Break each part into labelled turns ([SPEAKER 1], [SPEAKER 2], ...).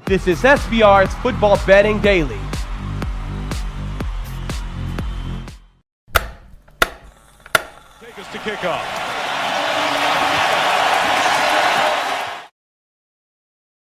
[SPEAKER 1] This is SBR's Football Betting Daily.
[SPEAKER 2] Take us to kickoff.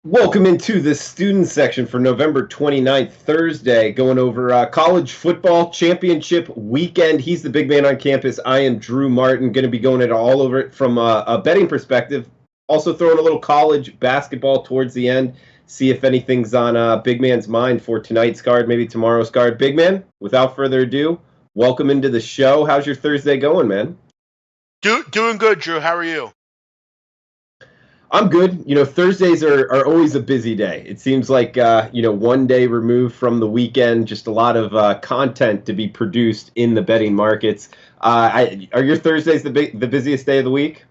[SPEAKER 3] Welcome into the student section for November 29th, Thursday, going over college football championship weekend. He's the big man on campus. I am Drew Martin, going to be going all over it from a betting perspective. Also throwing a little college basketball towards the end. See if anything's on big man's mind for tonight's card, maybe tomorrow's card. Big man, without further ado, welcome into the show. How's your Thursday going, man?
[SPEAKER 4] Doing good, Drew. How are you?
[SPEAKER 3] I'm good. Thursdays are always a busy day. It seems like, one day removed from the weekend, just a lot of content to be produced in the betting markets. Are your Thursdays the busiest day of the week?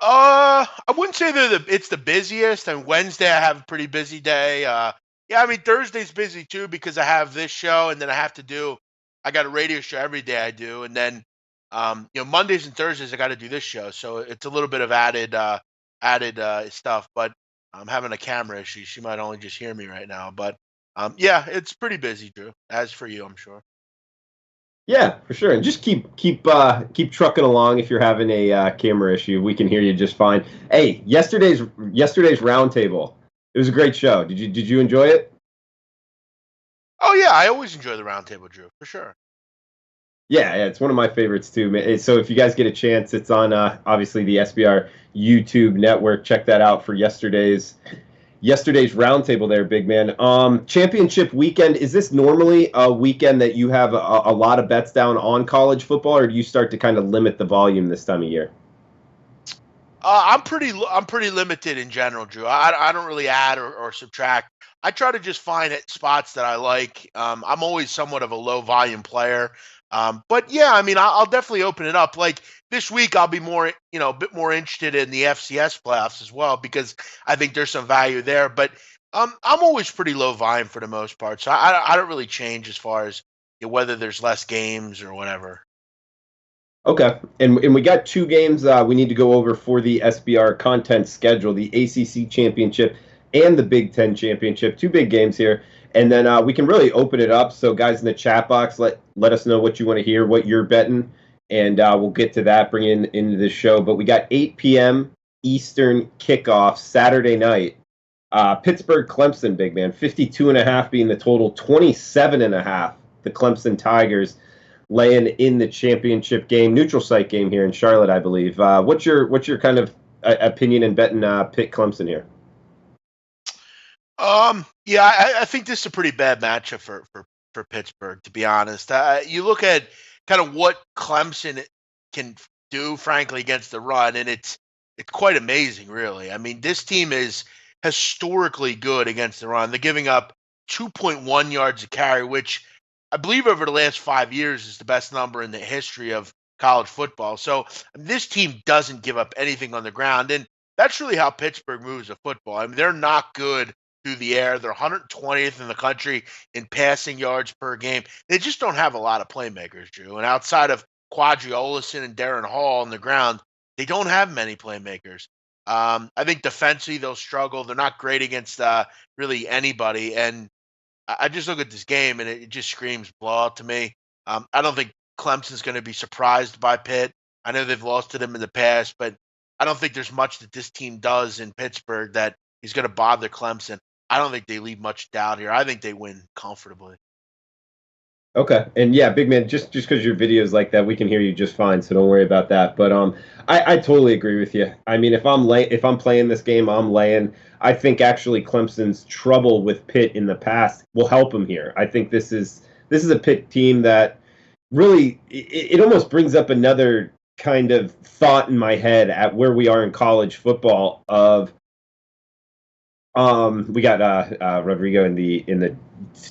[SPEAKER 4] I wouldn't say it's the busiest. And Wednesday I have a pretty busy day. Thursday's busy too because I have this show and then I got a radio show every day I do. And then, Mondays and Thursdays I got to do this show. So it's a little bit of added stuff, but I'm having a camera issue. She might only just hear me right now, but it's pretty busy, Drew, as for you, I'm sure.
[SPEAKER 3] Yeah, for sure. And just keep trucking along. If you're having a camera issue, we can hear you just fine. Hey, yesterday's roundtable, it was a great show. Did you enjoy it?
[SPEAKER 4] Oh yeah, I always enjoy the roundtable, Drew, for sure.
[SPEAKER 3] Yeah, it's one of my favorites too, man. So if you guys get a chance, it's on obviously the SBR YouTube network. Check that out for yesterday's roundtable there, big man. Championship weekend, is this normally a weekend that you have a lot of bets down on college football, or do you start to kind of limit the volume this time of year?
[SPEAKER 4] I'm pretty limited in general, Drew. I don't really add or subtract. I try to just find spots that I like. I'm always somewhat of a low volume player. But yeah, I'll definitely open it up. Like this week, I'll be more, a bit more interested in the FCS playoffs as well, because I think there's some value there. But I'm always pretty low volume for the most part. So I don't really change as far as whether there's less games or whatever.
[SPEAKER 3] Okay. And we got two games we need to go over for the SBR content schedule, the ACC Championship and the Big Ten Championship. Two big games here. And then we can really open it up. So guys in the chat box, let us know what you want to hear, what you're betting, and we'll get to that, bring it into the show. But we got 8 p.m. Eastern kickoff Saturday night. Pittsburgh-Clemson, big man. 52.5 being the total, 27.5 the Clemson Tigers laying in the championship game, neutral site game here in Charlotte, I believe. What's your kind of opinion in betting Pitt-Clemson here?
[SPEAKER 4] I think this is a pretty bad matchup for Pittsburgh, to be honest. You look at kind of what Clemson can do, frankly, against the run, and it's quite amazing, really. This team is historically good against the run. They're giving up 2.1 yards a carry, which I believe over the last 5 years is the best number in the history of college football. So this team doesn't give up anything on the ground, and that's really how Pittsburgh moves the football. They're not good through the air. They're 120th in the country in passing yards per game. They just don't have a lot of playmakers, Drew. And outside of Quadri Olison and Darren Hall on the ground, they don't have many playmakers. I think defensively they'll struggle. They're not great against really anybody. And I just look at this game and it just screams blowout to me. I don't think Clemson's going to be surprised by Pitt. I know they've lost to them in the past, but I don't think there's much that this team does in Pittsburgh that is going to bother Clemson. I don't think they leave much doubt here. I think they win comfortably.
[SPEAKER 3] Okay. And yeah, big man, just because your video is like that, we can hear you just fine, so don't worry about that. But I totally agree with you. if I'm playing this game, I'm laying. I think actually Clemson's trouble with Pitt in the past will help them here. I think this is a Pitt team that really it almost brings up another kind of thought in my head at where we are in college football of we got Rodrigo in the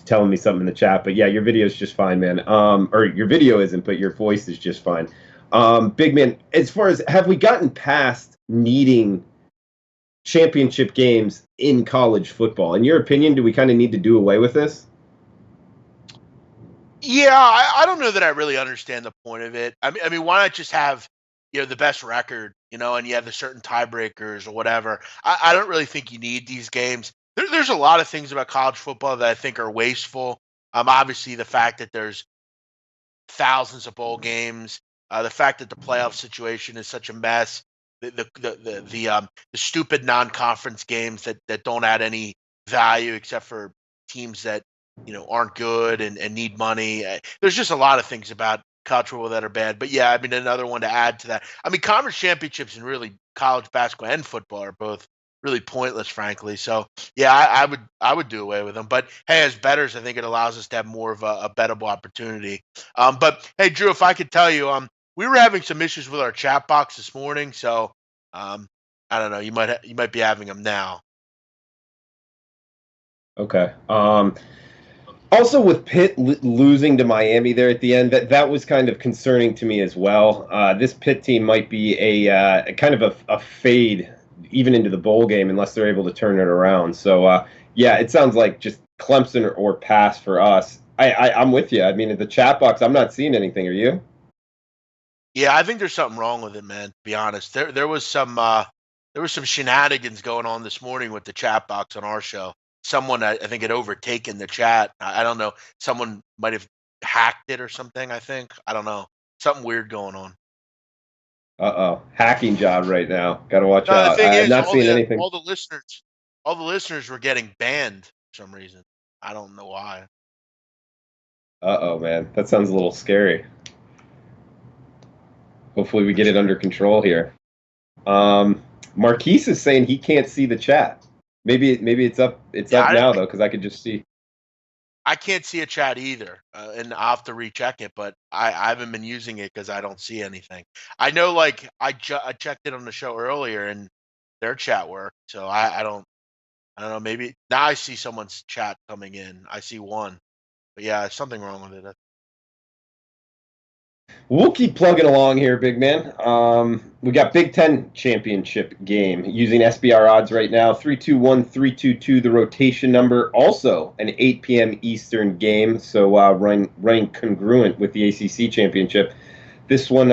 [SPEAKER 3] telling me something in the chat, but yeah, your video is just fine, man. Or your video isn't, but your voice is just fine. Big man, as far as have we gotten past needing championship games in college football? In your opinion, do we kind of need to do away with this?
[SPEAKER 4] Yeah, I don't know that I really understand the point of it. Why not just have the best record and you have the certain tiebreakers or whatever. I don't really think you need these games. There's a lot of things about college football that I think are wasteful. Obviously, the fact that there's thousands of bowl games, the fact that the playoff situation is such a mess, the stupid non-conference games that don't add any value except for teams that aren't good and need money. There's just a lot of things about college football that are bad. But yeah, I mean another one to add to that. I mean conference championships and really college basketball and football are both really pointless, frankly. So yeah, I would do away with them. But hey, as bettors, I think it allows us to have more of a bettable opportunity. But hey, Drew, if I could tell you, we were having some issues with our chat box this morning, so I don't know. You might be having them now.
[SPEAKER 3] Okay. Also, with Pitt losing to Miami there at the end, that was kind of concerning to me as well. This Pitt team might be a kind of a fade even into the bowl game unless they're able to turn it around. So, yeah, it sounds like just Clemson or pass for us. I'm with you. I mean, at the chat box, I'm not seeing anything. Are you?
[SPEAKER 4] Yeah, I think there's something wrong with it, man. To be honest, there was some shenanigans going on this morning with the chat box on our show. Someone I think had overtaken the chat. I don't know. Someone might have hacked it or something. I think I don't know. Something weird going on.
[SPEAKER 3] Hacking job right now. Got to watch
[SPEAKER 4] No, the
[SPEAKER 3] out.
[SPEAKER 4] thing
[SPEAKER 3] I'm
[SPEAKER 4] is,
[SPEAKER 3] not seeing anything.
[SPEAKER 4] all the listeners were getting banned for some reason. I don't know why.
[SPEAKER 3] Man, that sounds a little scary. Hopefully we get it under control here. Marquise is saying he can't see the chat. Maybe it's up now though, because I could just see.
[SPEAKER 4] I can't see a chat either, and I'll have to recheck it. But I haven't been using it because I don't see anything. I know, like I checked it on the show earlier, and their chat worked. So I don't know. Maybe now I see someone's chat coming in. I see one, but yeah, there's something wrong with it.
[SPEAKER 3] We'll keep plugging along here, big man. We got Big Ten championship game using SBR odds right now. 321-322 the rotation number. Also an 8 p.m. Eastern game, so running congruent with the ACC championship. This one,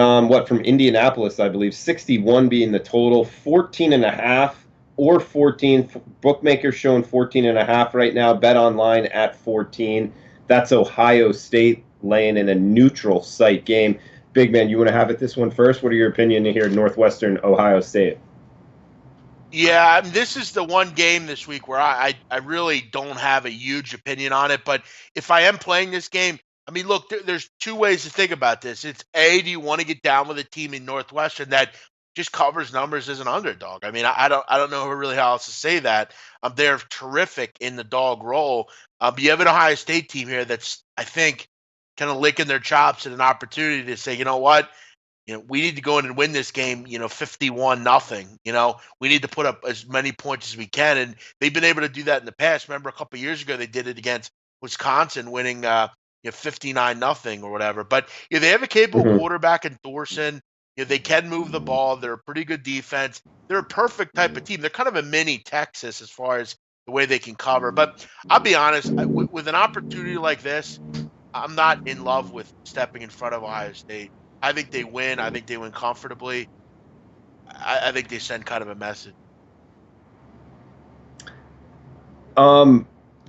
[SPEAKER 3] from Indianapolis, I believe. 61 being the total. 14.5 or 14. Bookmaker showing 14.5 right now. Bet online at 14. That's Ohio State laying in a neutral site game. Big man, you want to have it this one first? What are your opinion here, Northwestern Ohio State?
[SPEAKER 4] Yeah, this is the one game this week where I really don't have a huge opinion on it. But if I am playing this game, I mean, look, there's two ways to think about this. It's A, do you want to get down with a team in Northwestern that just covers numbers as an underdog? I mean, I don't know really how else to say that. They're terrific in the dog role. You have an Ohio State team here that's, I think, kind of licking their chops at an opportunity to say, you know what? We need to go in and win this game, 51-0. We need to put up as many points as we can. And they've been able to do that in the past. Remember a couple of years ago, they did it against Wisconsin, winning 59-0 or whatever. But they have a capable quarterback in Thorson. They can move the ball. They're a pretty good defense. They're a perfect type of team. They're kind of a mini Texas as far as the way they can cover. But I'll be honest, with an opportunity like this, I'm not in love with stepping in front of Ohio State. I think they win. I think they win comfortably. I think they send kind of a message.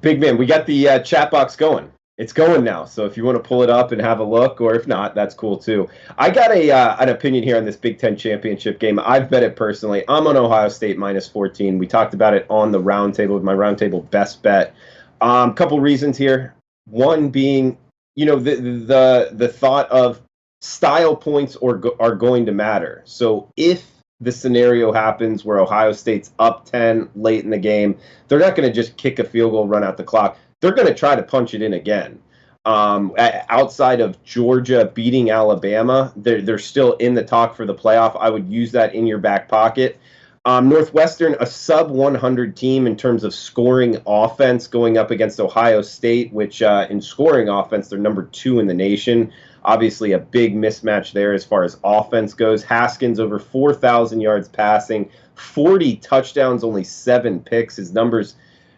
[SPEAKER 3] Big man, we got the chat box going. It's going now. So if you want to pull it up and have a look, or if not, that's cool too. I got an opinion here on this Big Ten championship game. I've bet it personally. I'm on Ohio State minus 14. We talked about it on the roundtable with my roundtable best bet. Couple reasons here. One being, the thought of style points are going to matter. So if the scenario happens where Ohio State's up 10 late in the game, they're not going to just kick a field goal, run out the clock. They're going to try to punch it in again. Outside of Georgia beating Alabama, they're still in the talk for the playoff. I would use that in your back pocket. Northwestern, a sub-100 team in terms of scoring offense going up against Ohio State, which in scoring offense, they're number 2 in the nation. Obviously, a big mismatch there as far as offense goes. Haskins over 4,000 yards passing, 40 touchdowns, only 7 picks. His numbers,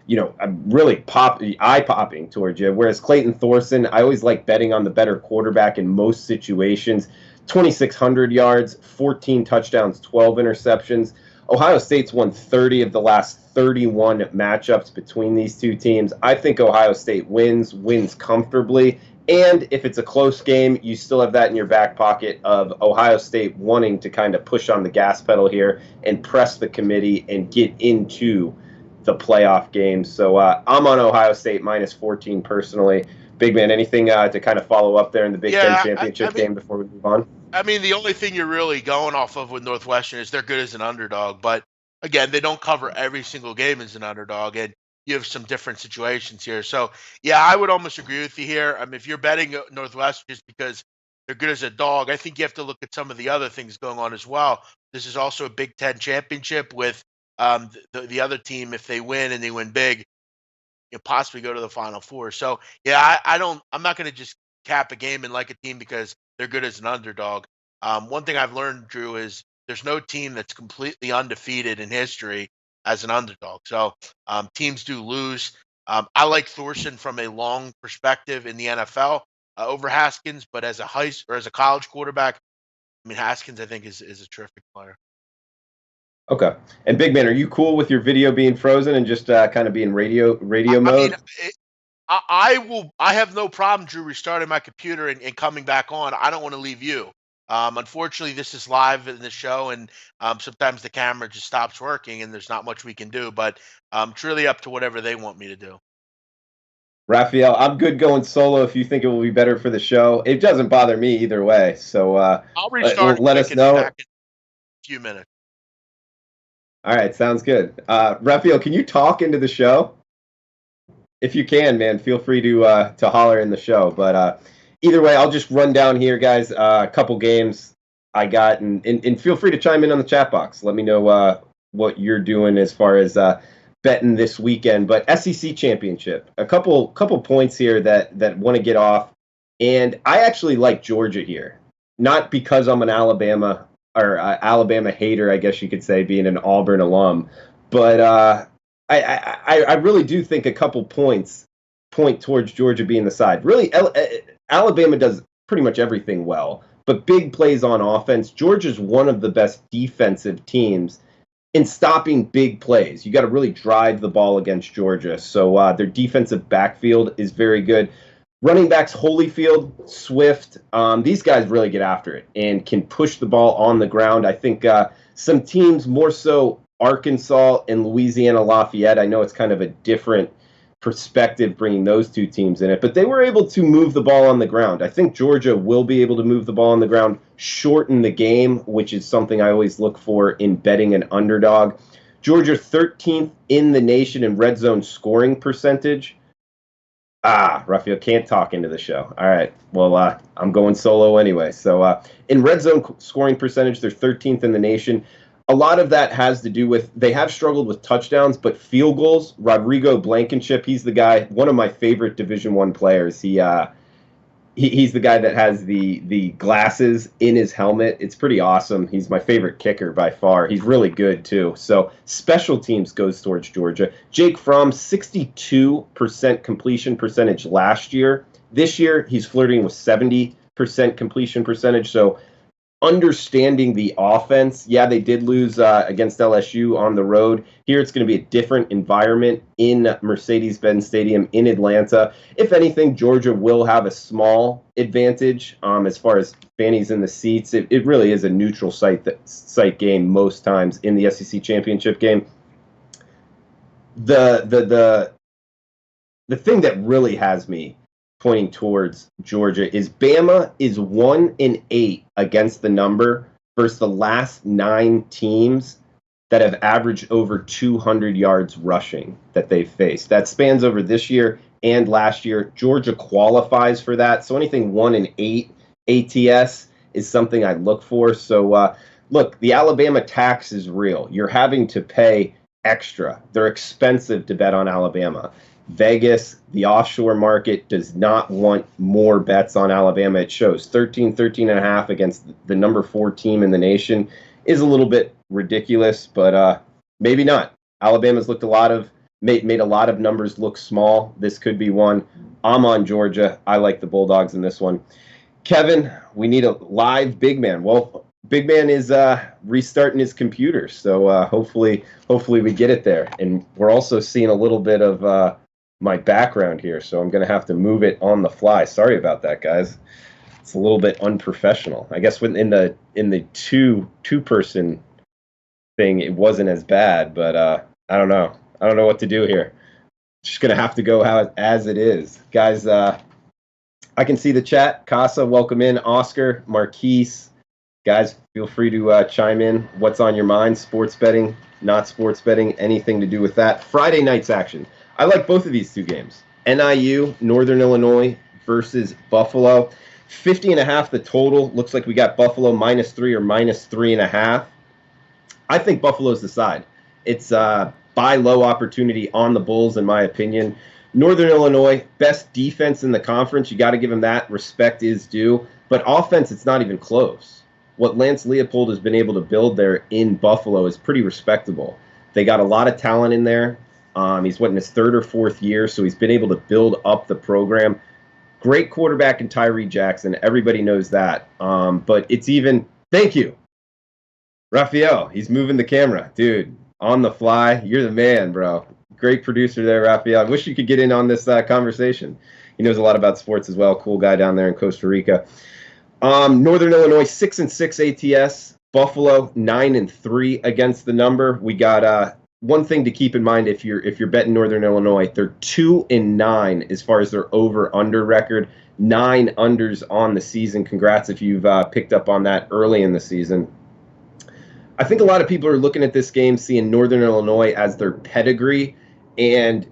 [SPEAKER 3] really eye-popping towards you. Whereas Clayton Thorson, I always like betting on the better quarterback in most situations. 2,600 yards, 14 touchdowns, 12 interceptions. Ohio State's won 30 of the last 31 matchups between these two teams. I think Ohio State wins comfortably. And if it's a close game, you still have that in your back pocket of Ohio State wanting to kind of push on the gas pedal here and press the committee and get into the playoff game. So I'm on Ohio State minus 14 personally. Big man, anything to kind of follow up there in the Big Ten championship game before we move on?
[SPEAKER 4] I mean, the only thing you're really going off of with Northwestern is they're good as an underdog. But again, they don't cover every single game as an underdog, and you have some different situations here. So, yeah, I would almost agree with you here. I mean, if you're betting Northwestern just because they're good as a dog, I think you have to look at some of the other things going on as well. This is also a Big Ten championship with the other team. If they win and they win big, you possibly go to the Final Four. So, yeah, I'm not going to just cap a game and like a team because they're good as an underdog. One thing I've learned, Drew, is there's no team that's completely undefeated in history as an underdog. So teams do lose. I like Thorson from a long perspective in the NFL over Haskins, but as a college quarterback, I mean Haskins I think is a terrific player.
[SPEAKER 3] Okay. And Big Man, are you cool with your video being frozen and just kind of being radio mode?
[SPEAKER 4] I mean, I have no problem, Drew, restarting my computer and coming back on. I don't want to leave you. Unfortunately, this is live in the show, and sometimes the camera just stops working, and there's not much we can do. But it's really up to whatever they want me to do.
[SPEAKER 3] Raphael, I'm good going solo if you think it will be better for the show. It doesn't bother me either way. So
[SPEAKER 4] I'll restart.
[SPEAKER 3] Let us know.
[SPEAKER 4] Back in a few minutes.
[SPEAKER 3] All right, sounds good. Raphael, can you talk into the show? If you can, man, feel free to holler in the show. But either way, I'll just run down here, guys. A couple games I got, and feel free to chime in on the chat box. Let me know what you're doing as far as betting this weekend. But SEC championship, a couple points here that want to get off, and I actually like Georgia here, not because I'm an Alabama hater, I guess you could say, being an Auburn alum, but I really do think a couple points point towards Georgia being the side. Really, Alabama does pretty much everything well, but big plays on offense. Georgia's one of the best defensive teams in stopping big plays. You got to really drive the ball against Georgia. So their defensive backfield is very good. Running backs, Holyfield, Swift, these guys really get after it and can push the ball on the ground. I think some teams, more so Arkansas and Louisiana Lafayette, I know it's kind of a different perspective bringing those two teams in it, but they were able to move the ball on the ground. I think Georgia will be able to move the ball on the ground, shorten the game, which is something I always look for in betting an underdog. Georgia 13th in the nation in red zone scoring percentage. Raphael can't talk into the show. All right. Well, I'm going solo anyway. So in red zone scoring percentage, they're 13th in the nation. A lot of that has to do with they have struggled with touchdowns, but field goals. Rodrigo Blankenship, he's the guy, one of my favorite Division I players. He's the guy that has the glasses in his helmet. It's pretty awesome. He's my favorite kicker by far. He's really good too. So special teams goes towards Georgia. Jake Fromm, 62% completion percentage last year. This year he's flirting with 70% completion percentage. So understanding the offense. Yeah, they did lose against LSU on the road. Here it's going to be a different environment in Mercedes-Benz Stadium in Atlanta. If anything, Georgia will have a small advantage as far as fannies in the seats. It really is a neutral site game most times in the SEC championship game. The thing that really has me pointing towards Georgia is Bama is 1-8 against the number versus the last 9 teams that have averaged over 200 yards rushing that they've faced. That spans over this year and last year. Georgia qualifies for that. So anything 1-8 ATS is something I look for. So look, the Alabama tax is real. You're having to pay extra. They're expensive to bet on Alabama. Vegas, the offshore market, does not want more bets on Alabama. It shows 13.5 against the number 4 team in the nation is a little bit ridiculous, but maybe not. Alabama's looked made a lot of numbers look small. This could be one. I'm on Georgia. I like the Bulldogs in this one. Kevin, we need a live big man. Well, big man is restarting his computer, so hopefully we get it there. And we're also seeing a little bit of my background here, so I'm going to have to move it on the fly. Sorry about that, guys. It's a little bit unprofessional. I guess in the two-person thing, it wasn't as bad, but I don't know. I don't know what to do here. Just going to have to go as it is. Guys, I can see the chat. Casa, welcome in. Oscar, Marquise. Guys, feel free to chime in. What's on your mind? Sports betting, not sports betting, anything to do with that. Friday night's action. I like both of these two games. NIU, Northern Illinois versus Buffalo. 50.5 the total. Looks like we got Buffalo -3 or -3.5. I think Buffalo's the side. It's buy low opportunity on the Bulls, in my opinion. Northern Illinois, best defense in the conference. You got to give them that. Respect is due. But offense, it's not even close. What Lance Leopold has been able to build there in Buffalo is pretty respectable. They got a lot of talent in there. He's in his third or fourth year, so he's been able to build up the program. Great quarterback in Tyree Jackson. Everybody knows that. But it's even, thank you, Raphael. He's moving the camera. Dude, on the fly. You're the man, bro. Great producer there, Raphael. I wish you could get in on this conversation. He knows a lot about sports as well. Cool guy down there in Costa Rica. Northern Illinois, 6-6 ATS. Buffalo, 9-3 against the number. We got one thing to keep in mind if you're betting Northern Illinois. They're 2-9 as far as their over/under record. 9 unders on the season. Congrats if you've picked up on that early in the season. I think a lot of people are looking at this game, seeing Northern Illinois as their pedigree, and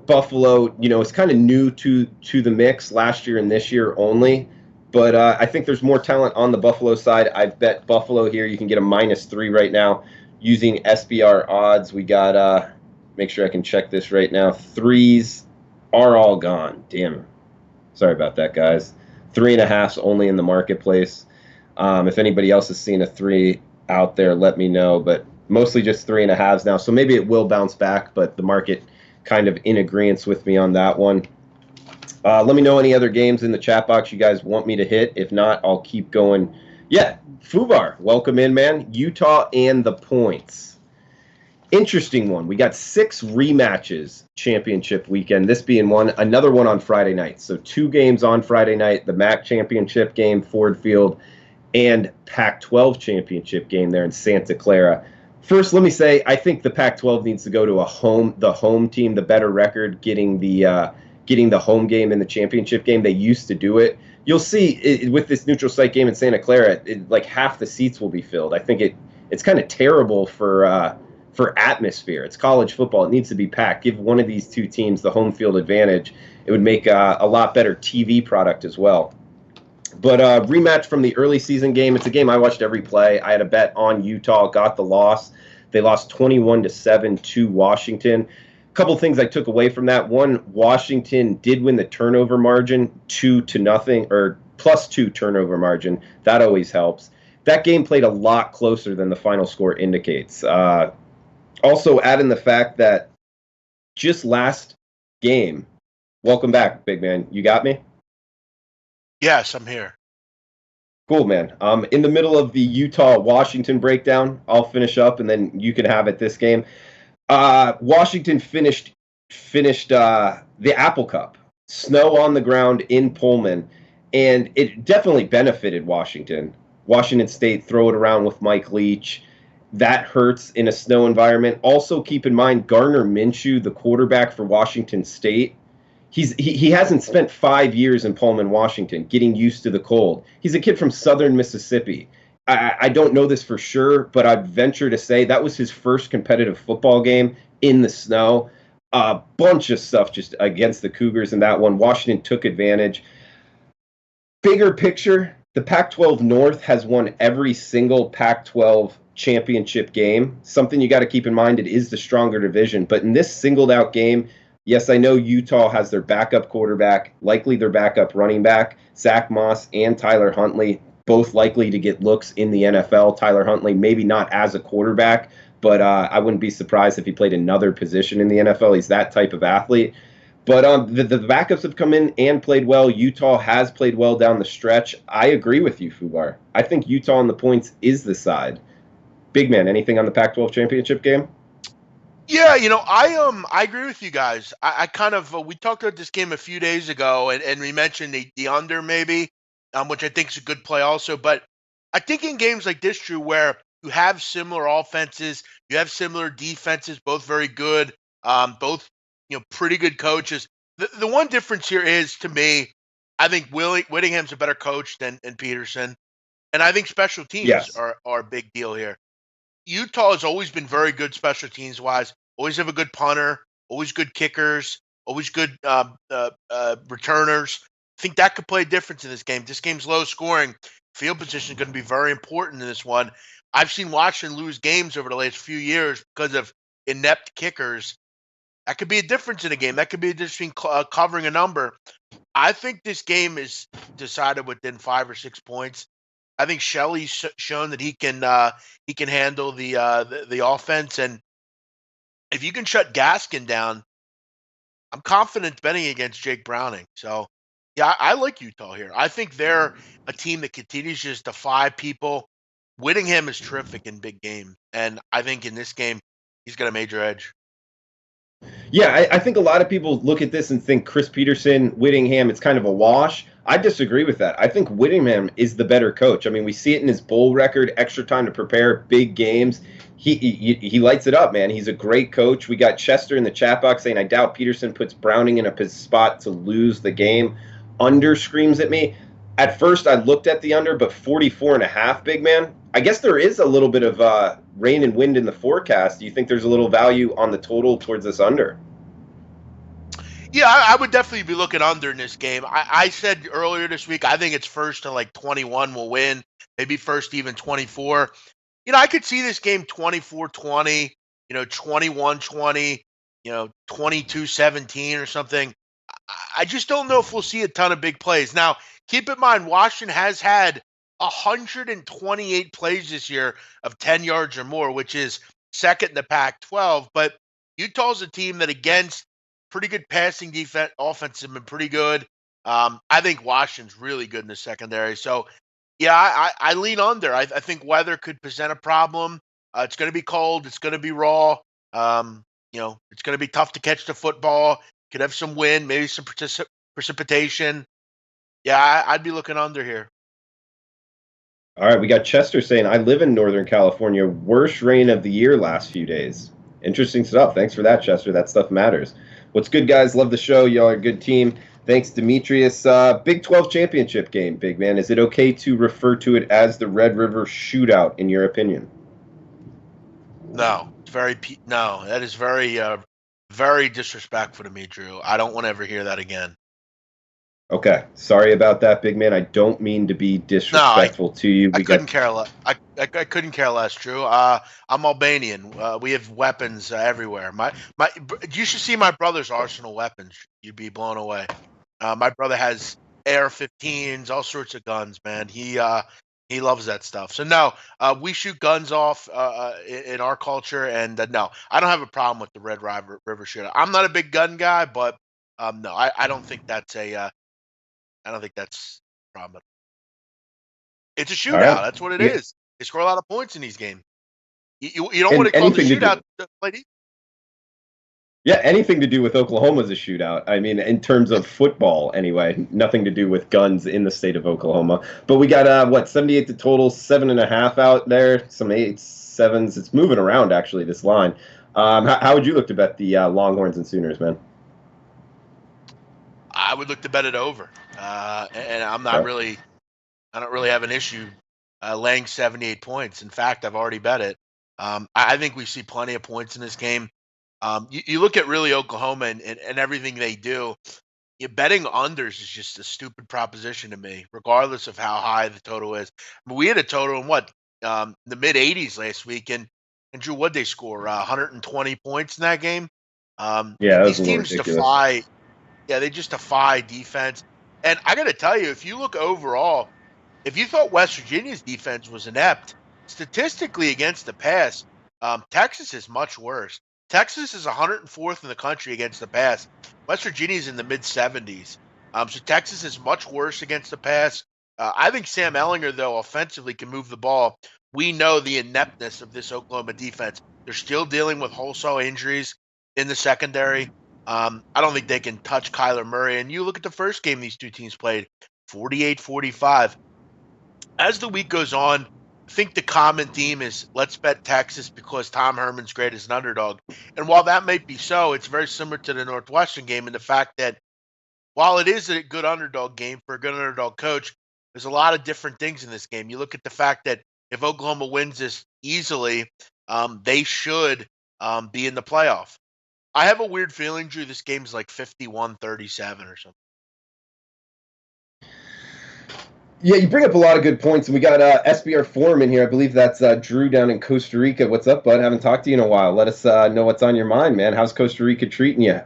[SPEAKER 3] Buffalo, is kind of new to the mix last year and this year only. But I think there's more talent on the Buffalo side. I've bet Buffalo here. You can get a -3 right now using SBR odds. We got, make sure I can check this right now. 3s are all gone. Damn. Sorry about that, guys. 3.5s only in the marketplace. If anybody else has seen a 3 out there, let me know, but mostly just 3.5s now, so maybe it will bounce back, but the market kind of in agreement with me on that one. Let me know any other games in the chat box you guys want me to hit. If not, I'll keep going. Yeah, Fubar, welcome in, man. Utah and the points. Interesting one. We got 6 rematches championship weekend, this being one, another one on Friday night. So 2 games on Friday night, the MAC championship game, Ford Field, and Pac-12 championship game there in Santa Clara. First, let me say, I think the Pac-12 needs to go to the home team, the better record, getting the home game in the championship game. They used to do it. You'll see with this neutral site game in Santa Clara, like half the seats will be filled. I think it's kind of terrible for atmosphere. It's college football. It needs to be packed. Give one of these two teams the home field advantage. It would make a lot better TV product as well. But rematch from the early season game. It's a game I watched every play. I had a bet on Utah, got the loss. They lost 21-7 to Washington. A couple things I took away from that. One, Washington did win the turnover margin 2-0 or +2 turnover margin. That always helps. That game played a lot closer than the final score indicates. Also, add in the fact that just last game, welcome back, big man. You got me?
[SPEAKER 4] Yes, I'm here.
[SPEAKER 3] Cool, man. In the middle of the Utah-Washington breakdown, I'll finish up, and then you can have it this game. Washington finished the Apple Cup. Snow on the ground in Pullman, and it definitely benefited Washington. Washington State throw it around with Mike Leach. That hurts in a snow environment. Also, keep in mind, Gardner Minshew, the quarterback for Washington State, he hasn't spent 5 years in Pullman, Washington, getting used to the cold. He's a kid from southern Mississippi. I don't know this for sure, but I'd venture to say that was his first competitive football game in the snow. A bunch of stuff just against the Cougars in that one. Washington took advantage. Bigger picture, the Pac-12 North has won every single Pac-12 championship game. Something you got to keep in mind, it is the stronger division. But in this singled out game, yes, I know Utah has their backup quarterback, likely their backup running back, Zach Moss and Tyler Huntley, both likely to get looks in the NFL. Tyler Huntley, maybe not as a quarterback, but I wouldn't be surprised if he played another position in the NFL. He's that type of athlete. But the backups have come in and played well. Utah has played well down the stretch. I agree with you, Fubar. I think Utah on the points is the side. Big man, anything on the Pac-12 championship game?
[SPEAKER 4] Yeah, I agree with you guys. I kind of we talked about this game a few days ago, and we mentioned the under maybe, which I think is a good play also. But I think in games like this, Drew, where you have similar offenses, you have similar defenses, both very good, both pretty good coaches. The one difference here is to me, I think Whittingham's a better coach than Peterson, and I think special teams
[SPEAKER 3] Yes.
[SPEAKER 4] are a big deal here. Utah has always been very good special teams wise. Always have a good punter, always good kickers, always good returners. I think that could play a difference in this game. This game's low scoring. Field position is going to be very important in this one. I've seen Washington lose games over the last few years because of inept kickers. That could be a difference in a game. That could be a difference between covering a number. I think this game is decided within 5 or 6 points. I think Shelley's shown that he can handle the offense, and if you can shut Gaskin down, I'm confident betting against Jake Browning. So, yeah, I like Utah here. I think they're a team that continues to just defy people. Whittingham is terrific in big games, and I think in this game he's got a major edge.
[SPEAKER 3] Yeah, I think a lot of people look at this and think Chris Peterson, Whittingham, it's kind of a wash. I disagree with that. I think Whittingham is the better coach. I mean, we see it in his bowl record, extra time to prepare big games. He lights it up, man. He's a great coach. We got Chester in the chat box saying, I doubt Peterson puts Browning in a spot to lose the game. Under screams at me. At first, I looked at the under, but 44.5, big man. I guess there is a little bit of rain and wind in the forecast. Do you think there's a little value on the total towards this under?
[SPEAKER 4] Yeah, I would definitely be looking under in this game. I said earlier this week, I think it's first to like 21 will win, maybe first even 24. I could see this game 24-20, 21-20, 22-17 or something. I just don't know if we'll see a ton of big plays. Now, keep in mind, Washington has had 128 plays this year of 10 yards or more, which is second in the Pac-12. But Utah's a team that against pretty good passing defense, offense have been pretty good. I think Washington's really good in the secondary. So, yeah, I lean under. I think weather could present a problem. It's going to be cold. It's going to be raw. It's going to be tough to catch the football. Could have some wind, maybe some precipitation. Yeah, I'd be looking under here.
[SPEAKER 3] All right, we got Chester saying, I live in Northern California. Worst rain of the year last few days. Interesting stuff. Thanks for that, Chester. That stuff matters. What's good, guys? Love the show. Y'all are a good team. Thanks, Demetrius. Big 12 championship game, big man. Is it okay to refer to it as the Red River Shootout, in your opinion?
[SPEAKER 4] No, it's no. That is very disrespectful to me, Drew. I don't want to ever hear that again.
[SPEAKER 3] Okay, sorry about that, big man. I don't mean to be disrespectful to you.
[SPEAKER 4] I couldn't care less. I couldn't care less, Drew. I'm Albanian. We have weapons everywhere. You should see my brother's arsenal weapons. You'd be blown away. My brother has AR-15s, all sorts of guns, man. He loves that stuff. So no, we shoot guns off in our culture, and no, I don't have a problem with the Red River Shootout. I'm not a big gun guy, but no, I don't think that's I don't think that's a problem. It's a shootout.
[SPEAKER 3] Right.
[SPEAKER 4] That's what it is. They score a lot of points in these games. You don't want to call the shootout play.
[SPEAKER 3] Yeah, anything to do with Oklahoma is a shootout. I mean, in terms of football, anyway, nothing to do with guns in the state of Oklahoma. But we got 78 to total, 7.5 out there, some 8s, 7s. It's moving around actually. This line. How would you look to bet the Longhorns and Sooners, man?
[SPEAKER 4] I would look to bet it over, and I'm not really. I don't really have an issue laying 78 points. In fact, I've already bet it. I think we see plenty of points in this game. You look at really Oklahoma and everything they do. Betting unders is just a stupid proposition to me, regardless of how high the total is. I mean, we had a total in the mid 80s last week, and Drew, what'd they score? 120 points in that game.
[SPEAKER 3] Yeah,
[SPEAKER 4] these teams defy. Yeah, they just defy defense. And I got to tell you, if you look overall, if you thought West Virginia's defense was inept, statistically against the pass, Texas is much worse. Texas is 104th in the country against the pass. West Virginia is in the mid 70s. So Texas is much worse against the pass. I think Sam Ellinger, though, offensively can move the ball. We know the ineptness of this Oklahoma defense. They're still dealing with wholesale injuries in the secondary. I don't think they can touch Kyler Murray. And you look at the first game these two teams played, 48-45. As the week goes on, I think the common theme is let's bet Texas because Tom Herman's great as an underdog. And while that might be so, it's very similar to the Northwestern game in the fact that while it is a good underdog game for a good underdog coach, there's a lot of different things in this game. You look at the fact that if Oklahoma wins this easily, they should be in the playoff. I have a weird feeling, Drew, this game's like 51-37 or something.
[SPEAKER 3] Yeah, you bring up a lot of good points, and we got SBR Forum in here. I believe that's Drew down in Costa Rica. What's up, bud? Haven't talked to you in a while. Let us know what's on your mind, man. How's Costa Rica treating you?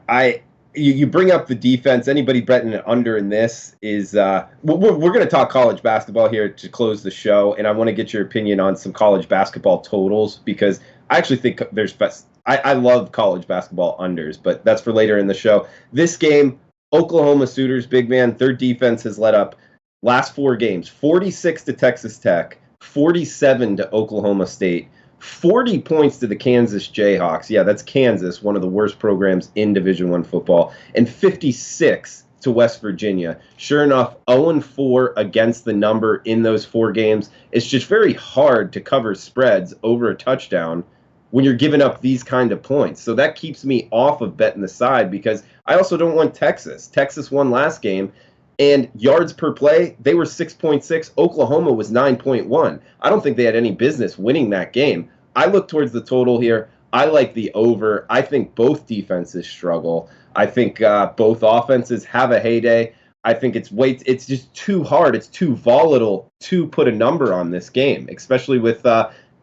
[SPEAKER 3] You bring up the defense. Anybody betting an under in this is we're going to talk college basketball here to close the show, and I want to get your opinion on some college basketball totals because I actually think there's best. I love college basketball unders, but that's for later in the show. This game, Oklahoma Sooners, big man, their defense has let up last 4 games, 46 to Texas Tech, 47 to Oklahoma State, 40 points to the Kansas Jayhawks. Yeah, that's Kansas, one of the worst programs in Division I football, and 56 to West Virginia. Sure enough, 0-4 against the number in those 4 games. It's just very hard to cover spreads over a touchdown when you're giving up these kind of points. So that keeps me off of betting the side because I also don't want Texas. Texas won last game, and yards per play, they were 6.6. Oklahoma was 9.1. I don't think they had any business winning that game. I look towards the total here. I like the over. I think both defenses struggle. I think both offenses have a heyday. I think it's just too hard. It's too volatile to put a number on this game, especially with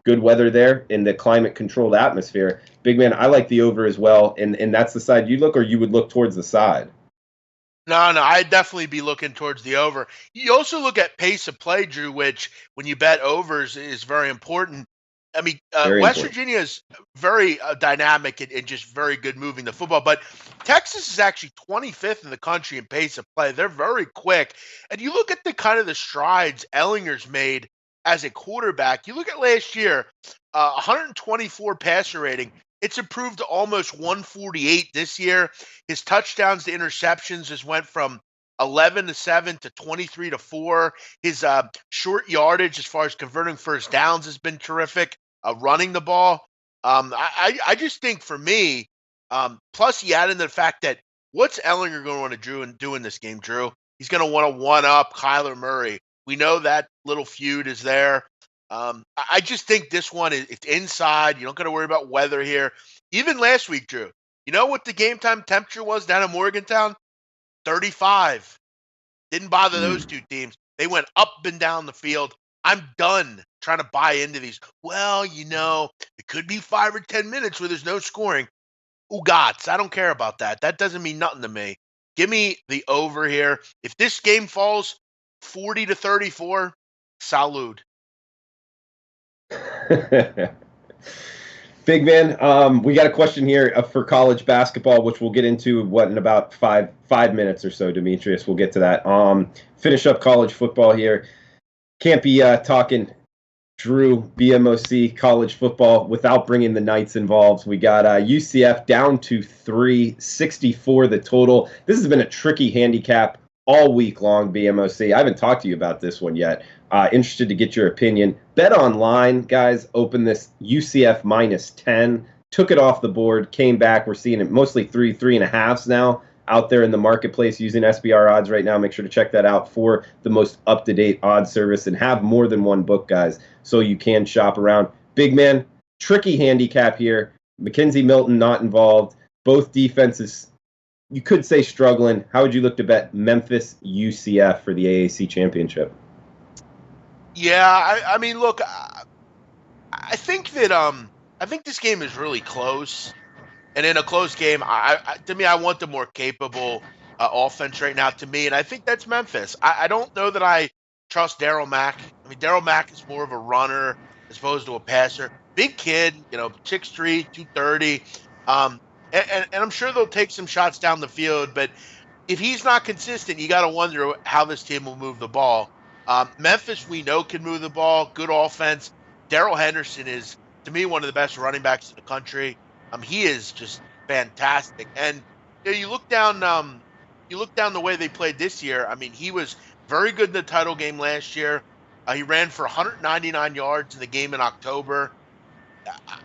[SPEAKER 3] good weather there in the climate-controlled atmosphere. Big man, I like the over as well, and that's the side you look, or you would look towards the side?
[SPEAKER 4] No, I'd definitely be looking towards the over. You also look at pace of play, Drew, which when you bet overs is very important. I mean, West Virginia is very dynamic and just very good moving the football, but Texas is actually 25th in the country in pace of play. They're very quick. And you look at the kind of the strides Ellinger's made as a quarterback. You look at last year, 124 passer rating. It's improved to almost 148 this year. His touchdowns to interceptions just went from 11-7 to 23-4. His short yardage as far as converting first downs has been terrific. Running the ball. I just think for me, plus you add in the fact that what's Ellinger going to want to do in this game, Drew? He's going to want to one-up Kyler Murray. We know that little feud is there. I just think this one, it's inside. You don't got to worry about weather here. Even last week, Drew, you know what the game time temperature was down in Morgantown? 35. Didn't bother those two teams. They went up and down the field. I'm done trying to buy into these. Well, it could be 5 or 10 minutes where there's no scoring. Ugats. I don't care about that. That doesn't mean nothing to me. Give me the over here. If this game falls 40-34, salud.
[SPEAKER 3] Big man, we got a question here for college basketball, which we'll get into in about five minutes or so, Demetrius. We'll get to that. Finish up college football here. Can't be talking Drew, BMOC, college football without bringing the Knights involved. We got UCF down to 364 the total. This has been a tricky handicap all week long, BMOC. I haven't talked to you about this one yet. Interested to get your opinion. Bet Online, guys, opened this UCF -10, took it off the board, came back. We're seeing it mostly 3.5s now out there in the marketplace using SBR odds right now. Make sure to check that out for the most up-to-date odds service and have more than one book, guys, so you can shop around. Big man, tricky handicap here. Mackenzie Milton not involved. Both defenses, you could say, struggling. How would you look to bet Memphis UCF for the AAC championship?
[SPEAKER 4] Yeah, I mean, look, I think that I think this game is really close, and in a close game, to me, I want the more capable offense right now. To me, and I think that's Memphis. I don't know that I trust Darryl Mack. I mean, Darryl Mack is more of a runner as opposed to a passer. Big kid, 6'3", 230. And I'm sure they'll take some shots down the field, but if he's not consistent, you got to wonder how this team will move the ball. Memphis, we know, can move the ball. Good offense. Darrell Henderson is, to me, one of the best running backs in the country. He is just fantastic. And you look down, you look down the way they played this year. I mean, he was very good in the title game last year. He ran for 199 yards in the game in October.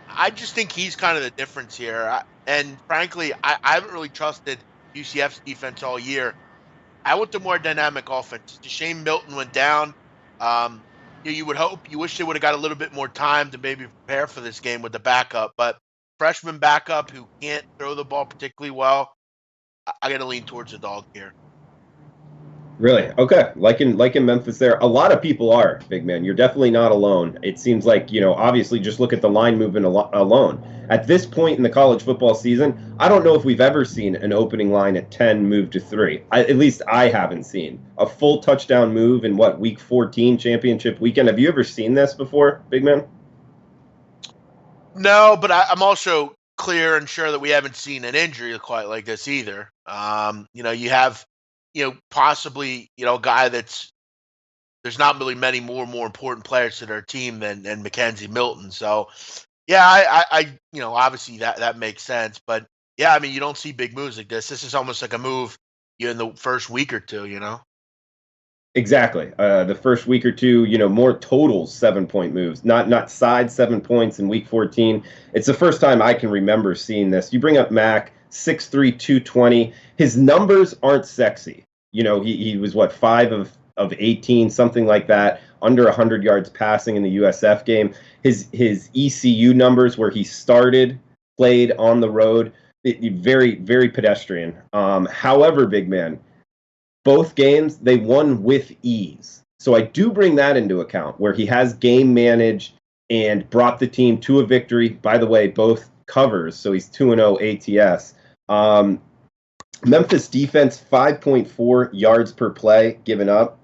[SPEAKER 4] I just think he's kind of the difference here. And frankly, I haven't really trusted UCF's defense all year. I want the more dynamic offense. Shane Milton went down. You would hope, you wish they would have got a little bit more time to maybe prepare for this game with the backup, but freshman backup who can't throw the ball particularly well, I got to lean towards the dog here.
[SPEAKER 3] Really? Okay. Like in Memphis there. A lot of people are, big man. You're definitely not alone. It seems like, obviously just look at the line movement alone. At this point in the college football season, I don't know if we've ever seen an opening line at 10 move to 3. At least I haven't seen a full touchdown move in week 14 championship weekend. Have you ever seen this before, big man?
[SPEAKER 4] No, but I'm also clear and sure that we haven't seen an injury quite like this either. You have, possibly, a guy there's not really many more important players to their team than Mackenzie Milton. So, yeah, obviously that makes sense. But yeah, I mean, you don't see big moves like this. This is almost like a move in the first week or two.
[SPEAKER 3] Exactly. The first week or two, more totals 7-point moves, not side 7 points in week 14. It's the first time I can remember seeing this. You bring up Mac, 6'3", 220. His numbers aren't sexy. He was what, 5 of 18, something like that, under 100 yards passing in the USF game. His ECU numbers, where he started, played on the road, very, very pedestrian. However, big man, both games, they won with ease. So I do bring that into account, where he has game managed and brought the team to a victory. By the way, both covers, so he's 2-0 ATS. Memphis defense, 5.4 yards per play given up.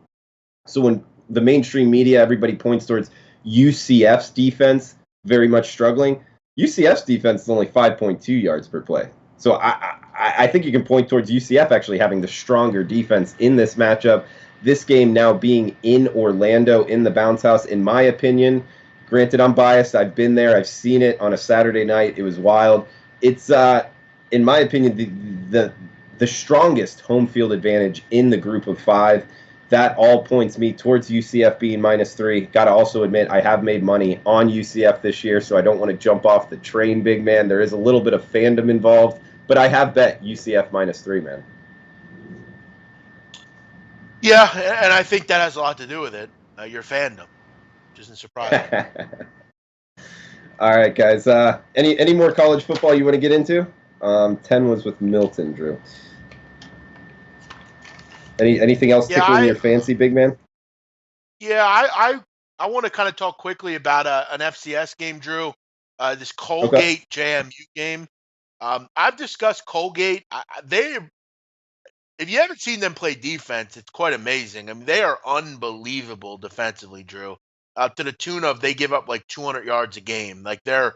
[SPEAKER 3] So when the mainstream media, everybody points towards UCF's defense very much struggling, UCF's defense is only 5.2 yards per play. So I think you can point towards UCF actually having the stronger defense in this matchup. This game now being in Orlando in the Bounce House, in my opinion, granted I'm biased, I've been there, I've seen it on a Saturday night, it was wild. It's, in my opinion, the strongest home field advantage in the group of 5. That all points me towards UCF being -3. Got to also admit, I have made money on UCF this year, so I don't want to jump off the train, big man. There is a little bit of fandom involved, but I have bet UCF -3, man.
[SPEAKER 4] Yeah, and I think that has a lot to do with it. Your fandom, which isn't surprising.
[SPEAKER 3] All right, guys. Any more college football you want to get into? 10 was with Milton, Drew. Anything else tickling your fancy, big man?
[SPEAKER 4] Yeah, I want to kind of talk quickly about an FCS game, Drew. This Colgate JMU game. I've discussed Colgate. If you haven't seen them play defense, it's quite amazing. I mean, they are unbelievable defensively, Drew. To the tune of they give up like 200 yards a game. Like they're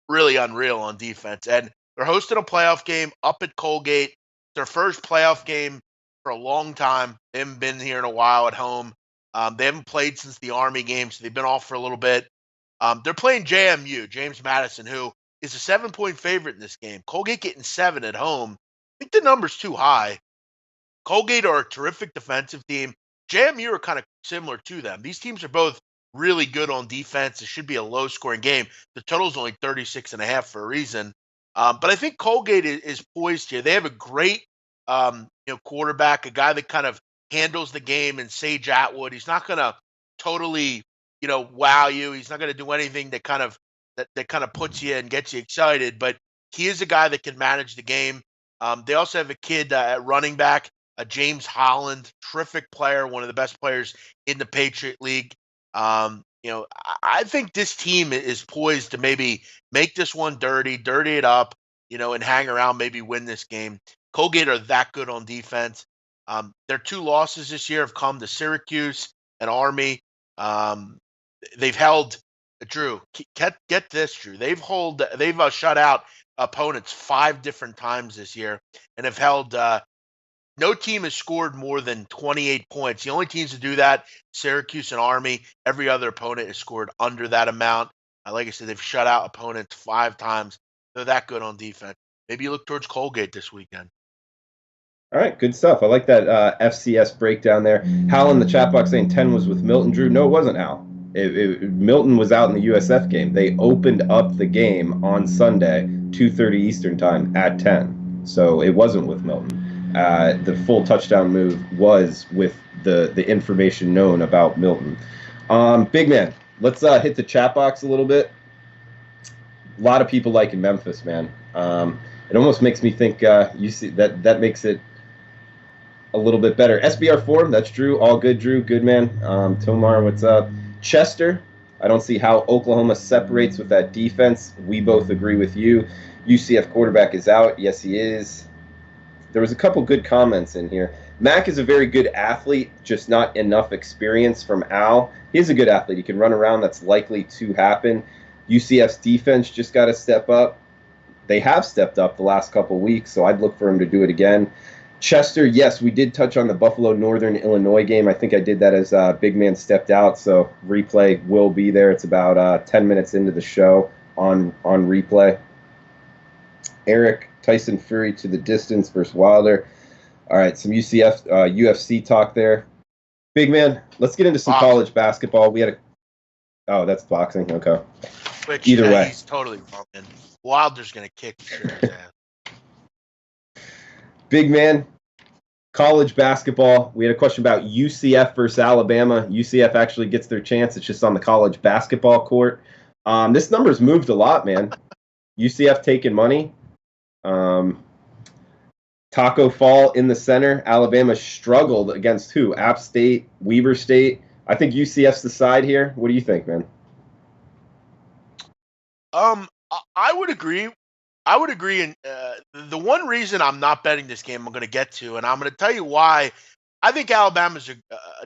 [SPEAKER 4] really unreal on defense. And they're hosting a playoff game up at Colgate. Their first playoff game for a long time. They haven't been here in a while at home. They haven't played since the Army game, so they've been off for a little bit. They're playing JMU, James Madison, who is a 7-point favorite in this game. Colgate getting 7 at home. I think the number's too high. Colgate are a terrific defensive team. JMU are kind of similar to them. These teams are both really good on defense. It should be a low-scoring game. The total is only 36.5 for a reason. But I think Colgate is poised here. They have a great quarterback, a guy that kind of handles the game, and Sage Atwood. He's not going to totally, wow you. He's not going to do anything that kind of puts you and gets you excited. But he is a guy that can manage the game. They also have a kid at running back, James Holland, terrific player, one of the best players in the Patriot League. I think this team is poised to maybe make this one dirty it up, and hang around, maybe win this game. Colgate are that good on defense. Their 2 losses this year have come to Syracuse and Army. They've held Drew, get this, Drew. They've shut out opponents 5 different times this year and have held no team has scored more than 28 points. The only teams to do that, Syracuse and Army. Every other opponent has scored under that amount. Like I said, they've shut out opponents 5 times. They're that good on defense. Maybe you look towards Colgate this weekend.
[SPEAKER 3] All right, good stuff. I like that FCS breakdown there. Hal in the chat box saying 10 was with Milton. Drew, no, it wasn't Hal. Milton was out in the USF game. They opened up the game on Sunday, 2:30 Eastern time at 10. So it wasn't with Milton. The full touchdown move was with the information known about Milton. Big man, let's hit the chat box a little bit. A lot of people liking Memphis, man. It almost makes me think you see that makes it a little bit better. SBR Forum, that's Drew. All good, Drew. Good, man. Tomar, what's up? Chester, I don't see how Oklahoma separates with that defense. We both agree with you. UCF quarterback is out. Yes, he is. There was a couple good comments in here. Mac is a very good athlete, just not enough experience from Al. He's a good athlete. He can run around. That's likely to happen. UCF's defense just got to step up. They have stepped up the last couple weeks, so I'd look for him to do it again. Chester, yes, we did touch on the Buffalo Northern Illinois game. I think I did that as Big Man stepped out, so replay will be there. It's about 10 minutes into the show on replay. Eric, Tyson Fury to the distance versus Wilder. All right, some UFC talk there. Big Man, let's get into some college basketball. We had oh, that's boxing. Okay.
[SPEAKER 4] Which,
[SPEAKER 3] either way,
[SPEAKER 4] he's totally bumping. Wilder's gonna kick his ass.
[SPEAKER 3] Big Man, college basketball. We had a question about UCF versus Alabama. UCF actually gets their chance. It's just on the college basketball court. This number's moved a lot, man. UCF taking money. Taco Fall in the center. Alabama struggled against who? App State, Weber State. I think UCF's the side here. What do you think, man?
[SPEAKER 4] I would agree. And the one reason I'm not betting this game, I'm going to get to, and I'm going to tell you why. I think Alabama's